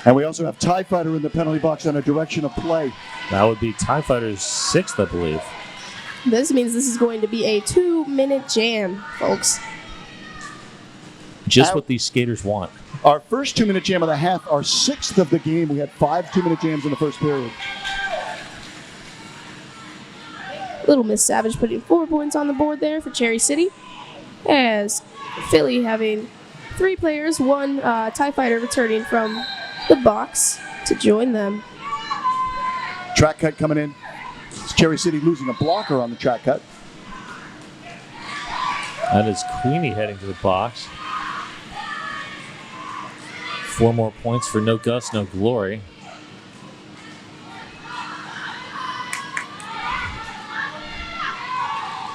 And we also have TIE Fighter in the penalty box on a direction of play. That would be TIE Fighter's 6th, I believe. This means this is going to be a 2-minute jam, folks. Just what these skaters want. Our first 2-minute jam of the half, our 6th of the game. We had 5 2-minute jams in the first period. Little Miss Savage putting 4 points on the board there for Cherry City. As Philly having 3 players, 1 TIE Fighter returning from the box to join them. Track cut coming in. It's Cherry City losing a blocker on the track cut. That is Queenie heading to the box. 4 more points for No Gust, No Glory.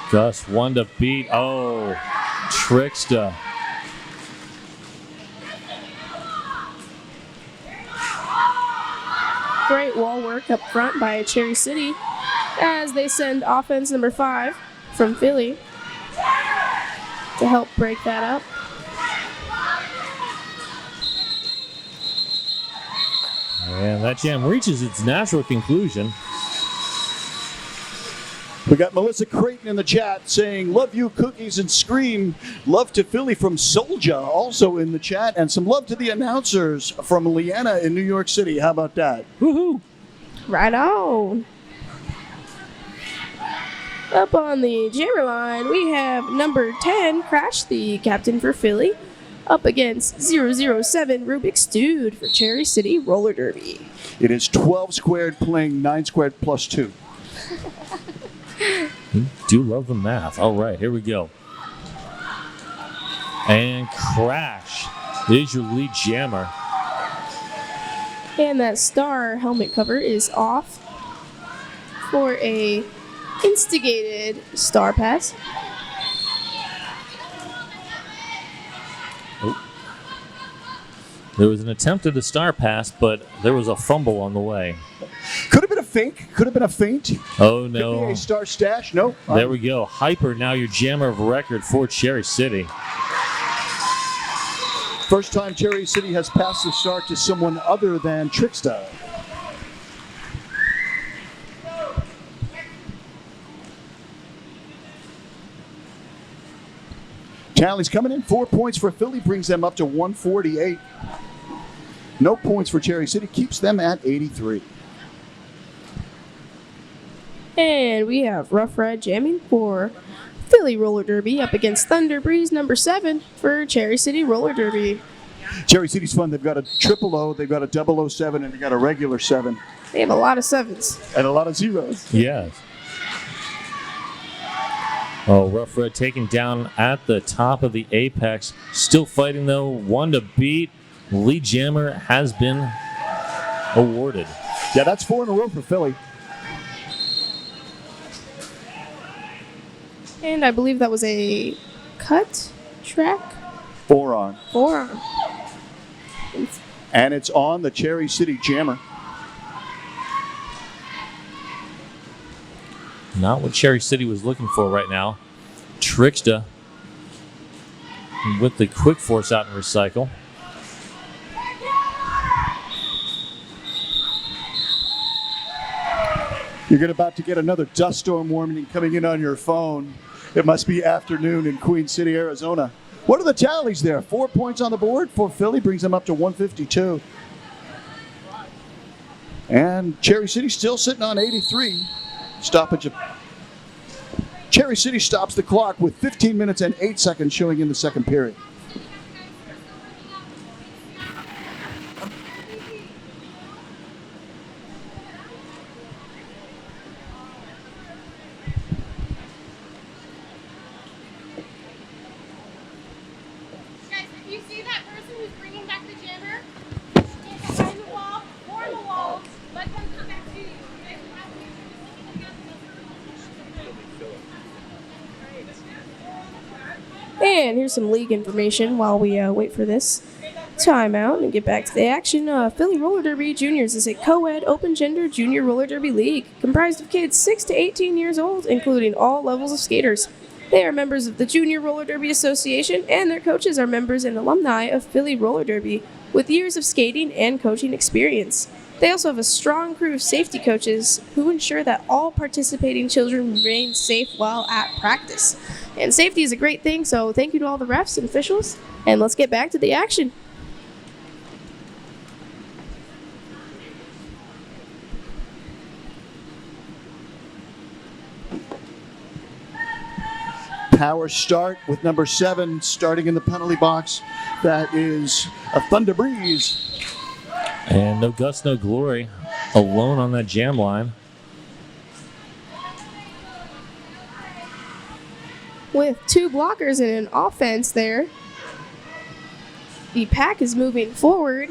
Gus, 1 to beat. Oh, Tricksta. Great wall work up front by Cherry City as they send offense number 5 from Philly to help break that up. And that jam reaches its natural conclusion. We got Melissa Creighton in the chat saying, love you, cookies and scream. Love to Philly from Solja also in the chat. And some love to the announcers from Leanna in New York City. How about that? Woohoo! Right on. Up on the jammer line, we have number 10, Crash, the captain for Philly, up against 007, Rubik's Dude for Cherry City Roller Derby. It is 12 squared playing 9 squared plus 2. You do love the math. All right, here we go. And Crash is your lead jammer. And that star helmet cover is off for a instigated star pass. Oh. There was an attempt at a star pass, but there was a fumble on the way. Could have been a fake. Could have been a feint. Oh, Could be no. a star stash. Nope. There we go. Hyper, now your jammer of record for Cherry City. First time Cherry City has passed the start to someone other than Tricksta. Tally's coming in. 4 points for Philly brings them up to 148. No points for Cherry City keeps them at 83. And we have Rough Ride jamming for Philly Roller Derby up against Thunder Breeze number 7 for Cherry City Roller Derby. Cherry City's fun. They've got a 000, they've got a 007, and they've got a regular 7. They have a lot of 7s. And a lot of zeros. Yes. Oh, Rough Red taken down at the top of the apex. Still fighting, though. 1 to beat. Lead jammer has been awarded. Yeah, that's 4 in a row for Philly. And I believe that was a cut track. Forearm. And it's on the Cherry City jammer. Not what Cherry City was looking for right now. Tricksta with the quick force out and recycle. You're about to get another dust storm warning coming in on your phone. It must be afternoon in Queen City, Arizona. What are the tallies there? 4 points on the board for Philly brings them up to 152. And Cherry City still sitting on 83. Stoppage of Cherry City stops the clock with 15 minutes and 8 seconds showing in the second period. Guys, if you see that person who's bringing back the jammer, stand behind the wall And here's some league information while we wait for this timeout and get back to the action. Philly Roller Derby Juniors is a co-ed open-gender junior roller derby league comprised of kids 6 to 18 years old, including all levels of skaters. They are members of the Junior Roller Derby Association, and their coaches are members and alumni of Philly Roller Derby with years of skating and coaching experience. They also have a strong crew of safety coaches who ensure that all participating children remain safe while at practice. And safety is a great thing, so thank you to all the refs and officials, and let's get back to the action. Power start with number 7 starting in the penalty box. That is a Thunder Breeze. And no Gust, no Glory. Alone on that jam line. With 2 blockers and an offense there, the pack is moving forward,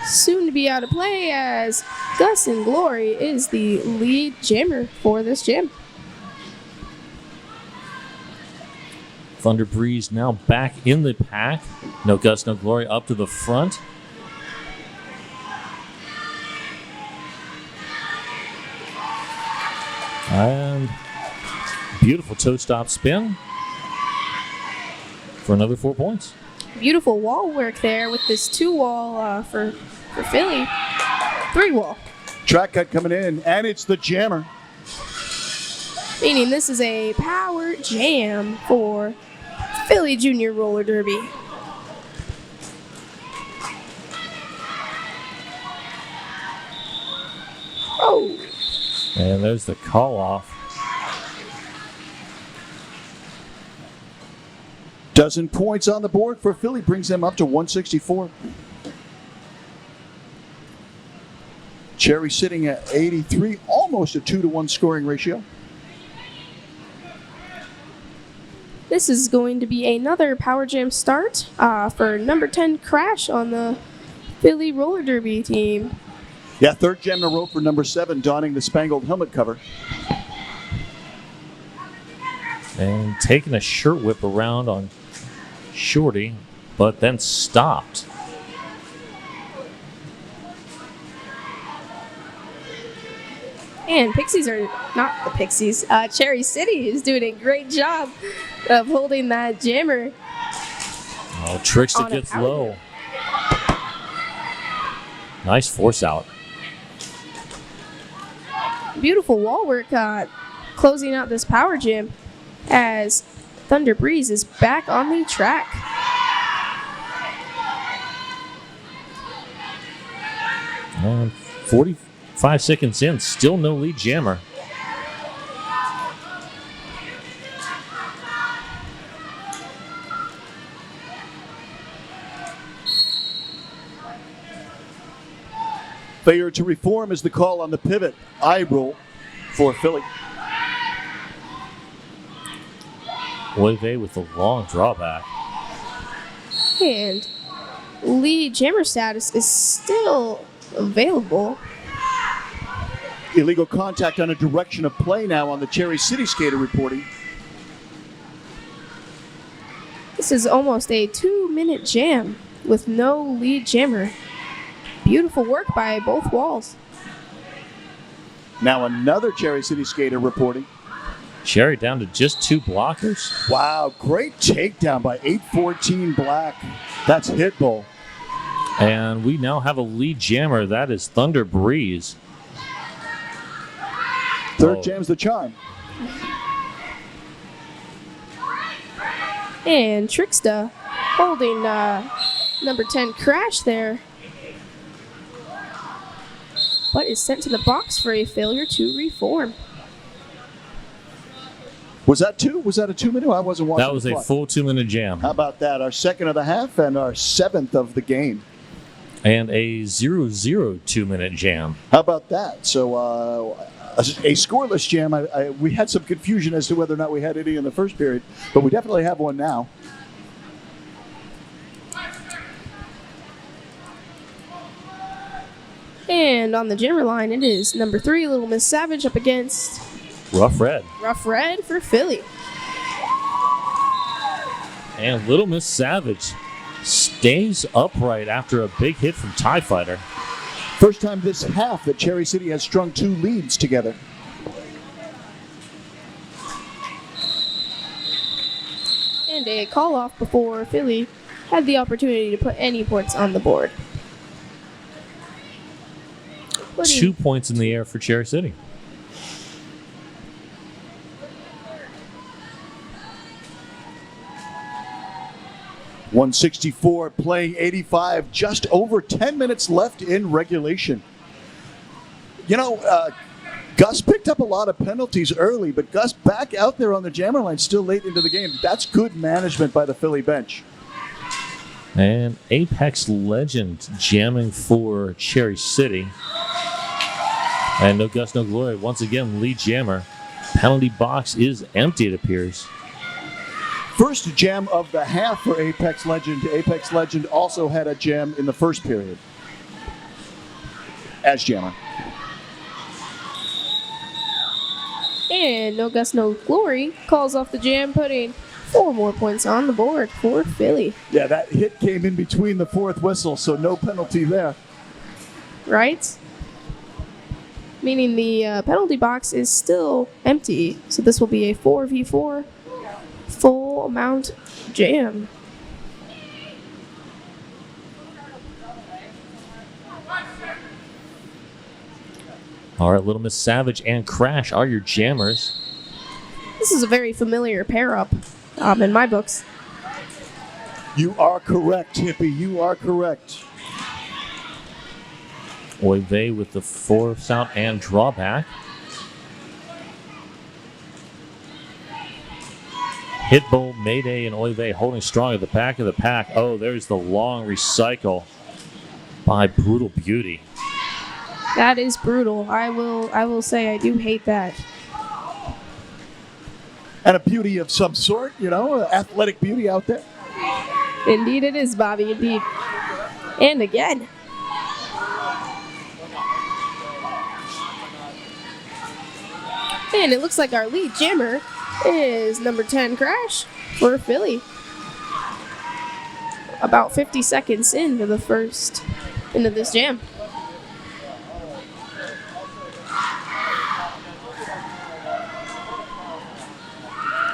soon to be out of play as Gus and Glory is the lead jammer for this jam. Thunder Breeze now back in the pack. No Gust, no Glory up to the front. And beautiful toe stop spin for another 4 points. Beautiful wall work there with this 2-wall for Philly. 3-wall. Track cut coming in, and it's the jammer. Meaning this is a power jam for Philly Junior Roller Derby. Oh. And there's the call off. Dozen points on the board for Philly brings them up to 164. Cherry sitting at 83, almost a 2-to-1 scoring ratio. This is going to be another Power Jam start for number 10 Crash on the Philly Roller Derby team. Yeah, third jam in a row for number 7, donning the spangled helmet cover. And taking a shirt whip around on Shorty, but then stopped. And Pixies are not the Pixies. Cherry City is doing a great job of holding that jammer. Oh, Tricks that On a gets power low. Nice force out. Beautiful wall work closing out this power jam as Thunder Breeze is back on the track. And 45 seconds in, still no lead jammer. Failure to reform is the call on the pivot. Eye roll for Philly. Oive with the long drawback. And lead jammer status is still available. Illegal contact on a direction of play now on the Cherry City skater reporting. This is almost a 2-minute jam with no lead jammer. Beautiful work by both walls. Now another Cherry City skater reporting. Cherry down to just 2 blockers. Wow, great takedown by 814 Black. That's hit ball. And we now have a lead jammer. That is Thunder Breeze. Third Oh. jam's the charm. And Tricksta holding number 10 Crash there, but is sent to the box for a failure to reform. Was that 2? Was that a 2-minute? I wasn't watching. That was the a clock. full 2-minute jam. How about that? Our second of the half and our 7th of the game. And a 0-0 2-minute jam. How about that? So a scoreless jam. We had some confusion as to whether or not we had any in the first period, but we definitely have one now. And on the jammer line, it is number 3, Little Miss Savage, up against Rough Red. Rough Red for Philly. And Little Miss Savage stays upright after a big hit from TIE Fighter. First time this half that Cherry City has strung two leads together. And a call off before Philly had the opportunity to put any points on the board. 2 points in the air for Cherry City. .164 playing 85, just over 10 minutes left in regulation. You know, Gus picked up a lot of penalties early, but Gus back out there on the jammer line still late into the game. That's good management by the Philly bench. And Apex Legend jamming for Cherry City. And no Gus, no glory. Once again, lead jammer. Penalty box is empty, it appears. First jam of the half for Apex Legend. Apex Legend also had a jam in the first period as jammer. And no Gus, no glory calls off the jam, putting 4 more points on the board for Philly. Yeah, that hit came in between the fourth whistle, so no penalty there. Right? Meaning the penalty box is still empty. So this will be a 4v4 full amount jam. All right, Little Miss Savage and Crash are your jammers. This is a very familiar pair up in my books. You are correct, Hippie. You are correct. Oive with the force out and drawback. Hitbull, Mayday, and Oive holding strong at the back of the pack. Oh, there's the long recycle by Brutal Beauty. That is brutal. I will say I do hate that. And a beauty of some sort, you know, athletic beauty out there. Indeed it is, Bobby, indeed. And again. And it looks like our lead jammer is number 10 Crash for Philly. About 50 seconds into this jam.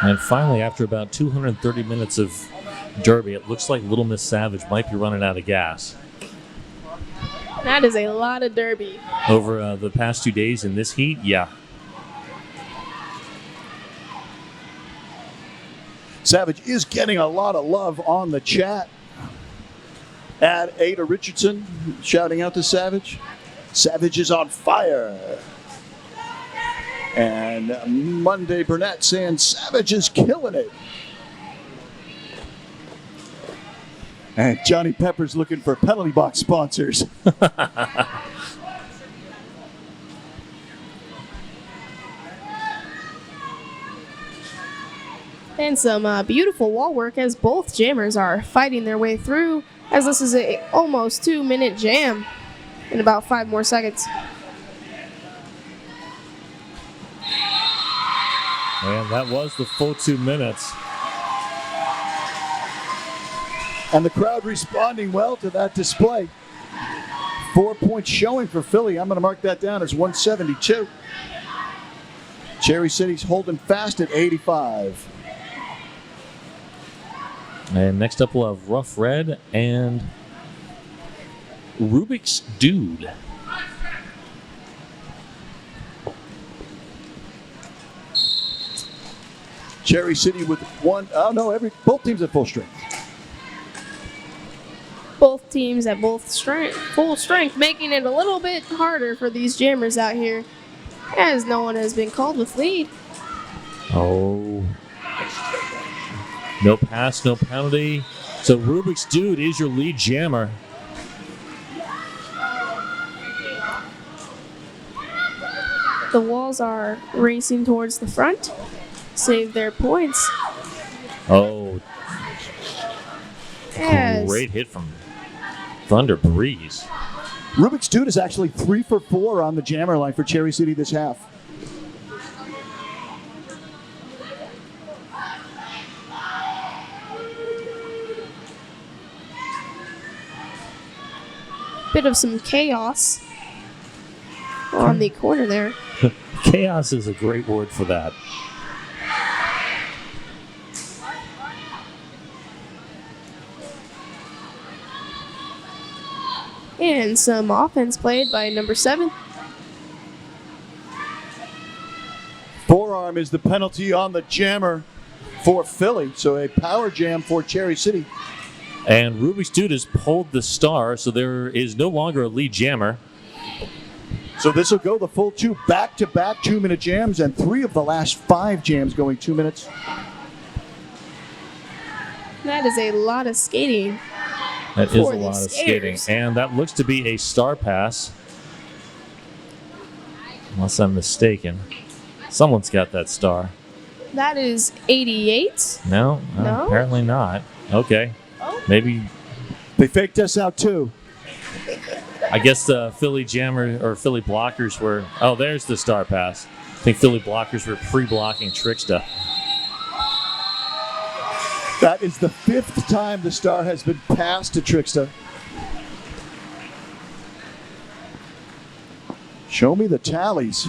And finally, after about 230 minutes of Derby, it looks like Little Miss Savage might be running out of gas. That is a lot of Derby. Over the past 2 days in this heat, yeah. Savage is getting a lot of love on the chat. Add Ada Richardson shouting out to Savage. Savage is on fire. And Monday Burnett saying Savage is killing it. And Johnny Pepper's looking for penalty box sponsors. And some beautiful wall work as both jammers are fighting their way through, as this is a almost 2-minute jam in about 5 more seconds. And that was the full 2 minutes. And the crowd responding well to that display. 4 points showing for Philly. I'm going to mark that down as 172. Cherry City's holding fast at 85. And next up, we'll have Rough Red and Rubik's Dude. Cherry City with both teams at full strength. Both teams at full strength, making it a little bit harder for these jammers out here, as no one has been called with lead. Oh. No pass, no penalty. So Rubik's Dude is your lead jammer. The Walls are racing towards the front. Save their points. Oh. As Great hit from Thunder Breeze. Rubik's Dude is actually 3 for 4 on the jammer line for Cherry City this half. bit of some chaos on the corner there. Chaos is a great word for that. And some offense played by number 7. Forearm is the penalty on the jammer for Philly. So a power jam for Cherry City. And Rubik's Dude has pulled the star, so there is no longer a lead jammer. So this will go the full 2 back-to-back 2-minute jams, and 3 of the last 5 jams going 2 minutes. That is a lot of skating. That is For a the lot of skating. skaters. And that looks to be a star pass. Unless I'm mistaken. Someone's got that star. That is 88. No? No? Apparently not. Okay. Oh. Maybe, They faked us out too. I guess the Philly jammer or Philly blockers were, oh, there's the star pass. I think Philly blockers were pre-blocking Tricksta. That is the 5th time the star has been passed to Tricksta. Show me the tallies.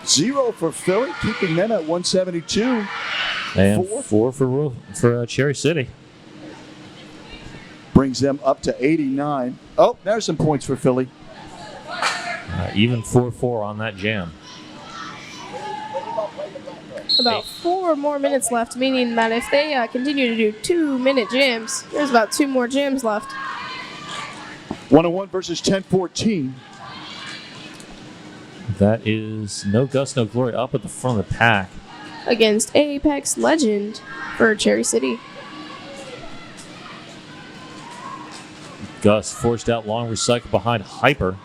0 for Philly, keeping them at 172. And 4 for Cherry City. brings them up to 89. Oh, there's some points for Philly. Even 4-4 on that jam. About 4 more minutes left, meaning that if they continue to do 2-minute jams, there's about 2 more jams left. 101 versus 10-14. That is no Gus, no Glory up at the front of the pack. Against Apex Legend for Cherry City. Gus forced out long recycle behind Hyper.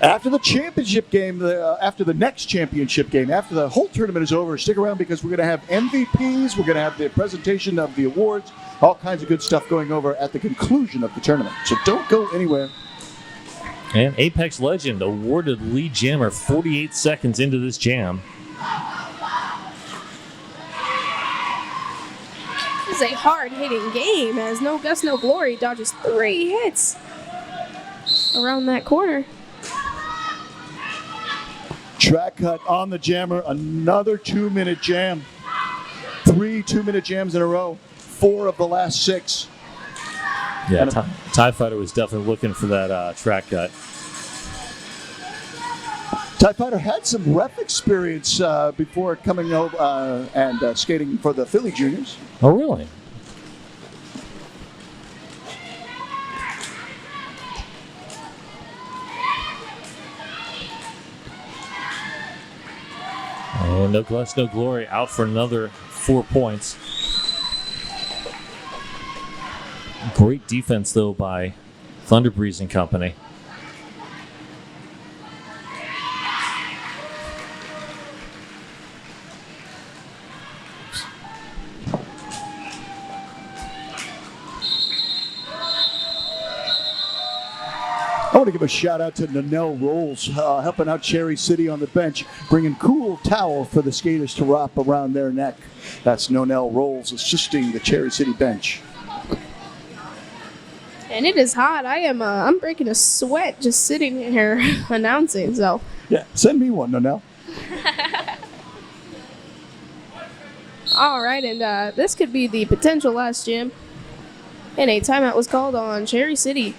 After the championship game, after the next championship game, after the whole tournament is over, stick around because we're going to have MVPs, we're going to have the presentation of the awards, all kinds of good stuff going over at the conclusion of the tournament. So don't go anywhere. And Apex Legend awarded lead jammer 48 seconds into this jam. This is a hard-hitting game as No Gus, No Glory dodges 3 hits around that corner. Track cut on the jammer, another 2-minute jam. 3 2-minute jams in a row, 4 of the last 6. Yeah, And TIE Fighter was definitely looking for that track cut. TIE Fighter had some ref experience before coming over and skating for the Philly Juniors. Oh, really? And No Gus, No Glory out for another 4 points. Great defense, though, by Thunder Breeze and company. I want to give a shout out to Nanelle Rolls, helping out Cherry City on the bench, bringing cool towel for the skaters to wrap around their neck. That's Nanelle Rolls assisting the Cherry City bench. And it is hot. I'm breaking a sweat just sitting here announcing, so. Yeah, send me one, Nanelle. All right, and this could be the potential last jam. And a timeout was called on Cherry City.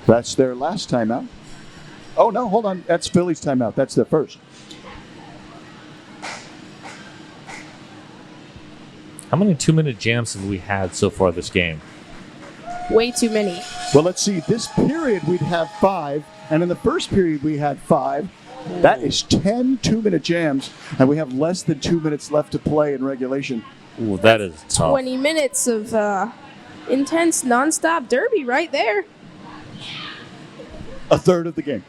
That's their last timeout. Oh, no, hold on. That's Philly's timeout. That's their first. How many 2-minute jams have we had so far this game? Way too many. Well, let's see. This period, we'd have 5. And in the first period, we had 5. That is 10 2-minute jams. And we have less than 2 minutes left to play in regulation. Ooh, that is tough. 20 minutes of intense nonstop derby right there. A third of the game.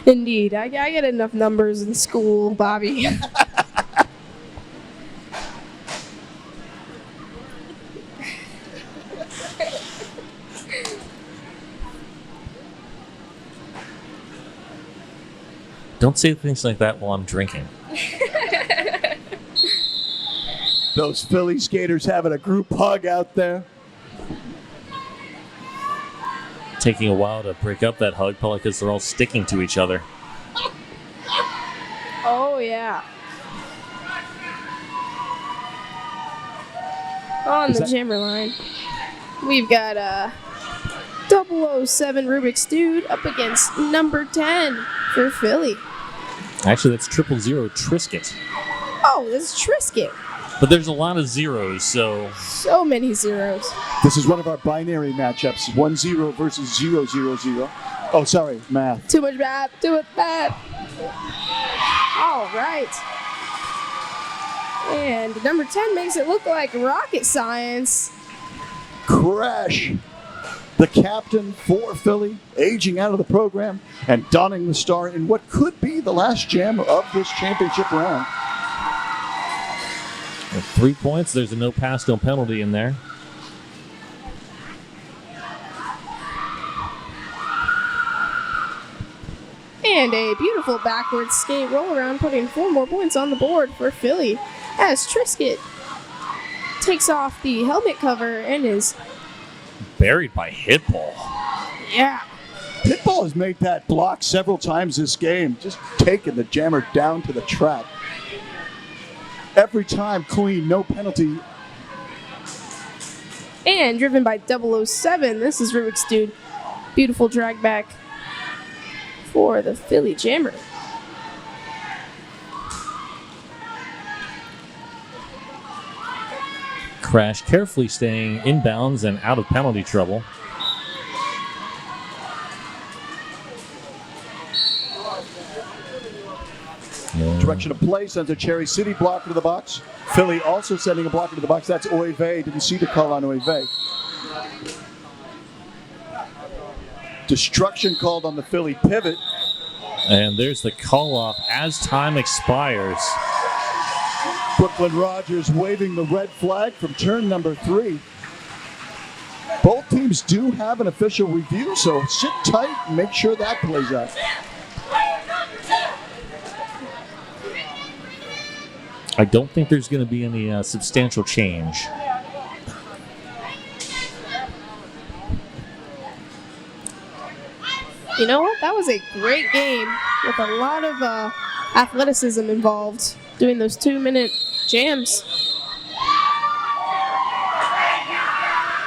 Indeed. I get enough numbers in school, Bobby. Don't say things like that while I'm drinking. Those Philly skaters having a group hug out there. Taking a while to break up that hug, probably because they're all sticking to each other. Oh, yeah. On the jammer line, we've got 007 Rubik's Dude up against number 10 for Philly. Actually, that's 000 Trisket. Oh, this is Trisket. But there's a lot of zeros, so... So many zeros. This is one of our binary matchups. 1-0 versus 0-0-0. Oh, sorry, math. Too much math. Too much math. All right. And number 10 makes it look like rocket science. Crash, the captain for Philly, aging out of the program and donning the star in what could be the last jam of this championship round. With 3 points, there's a no pass, no penalty in there. And a beautiful backwards skate roll around, putting 4 more points on the board for Philly as Trisket takes off the helmet cover and is Buried by Hitball. yeah. Pitbull has made that block several times this game, just taking the jammer down to the track. Every time clean, no penalty. And driven by 007, this is Rubik's Dude. Beautiful drag back for the Philly Jammer. Crash carefully staying inbounds and out of penalty trouble. Direction of play sends a Cherry City blocker to the box. Philly also sending a blocker to the box. That's Oive. Didn't see the call on Oive. Destruction called on the Philly pivot. And there's the call off as time expires. Brooklyn Rogers waving the red flag from turn number 3. Both teams do have an official review, so sit tight and make sure that plays out. I don't think there's going to be any substantial change. You know what? That was a great game with a lot of athleticism involved doing those 2-minute jams.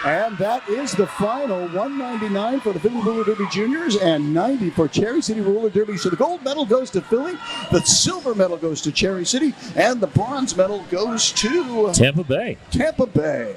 And that is the final. 199 for the Philly Roller Derby Juniors and 90 for Cherry City Roller Derby. So the gold medal goes to Philly, the silver medal goes to Cherry City, and the bronze medal goes to Tampa Bay. Tampa Bay.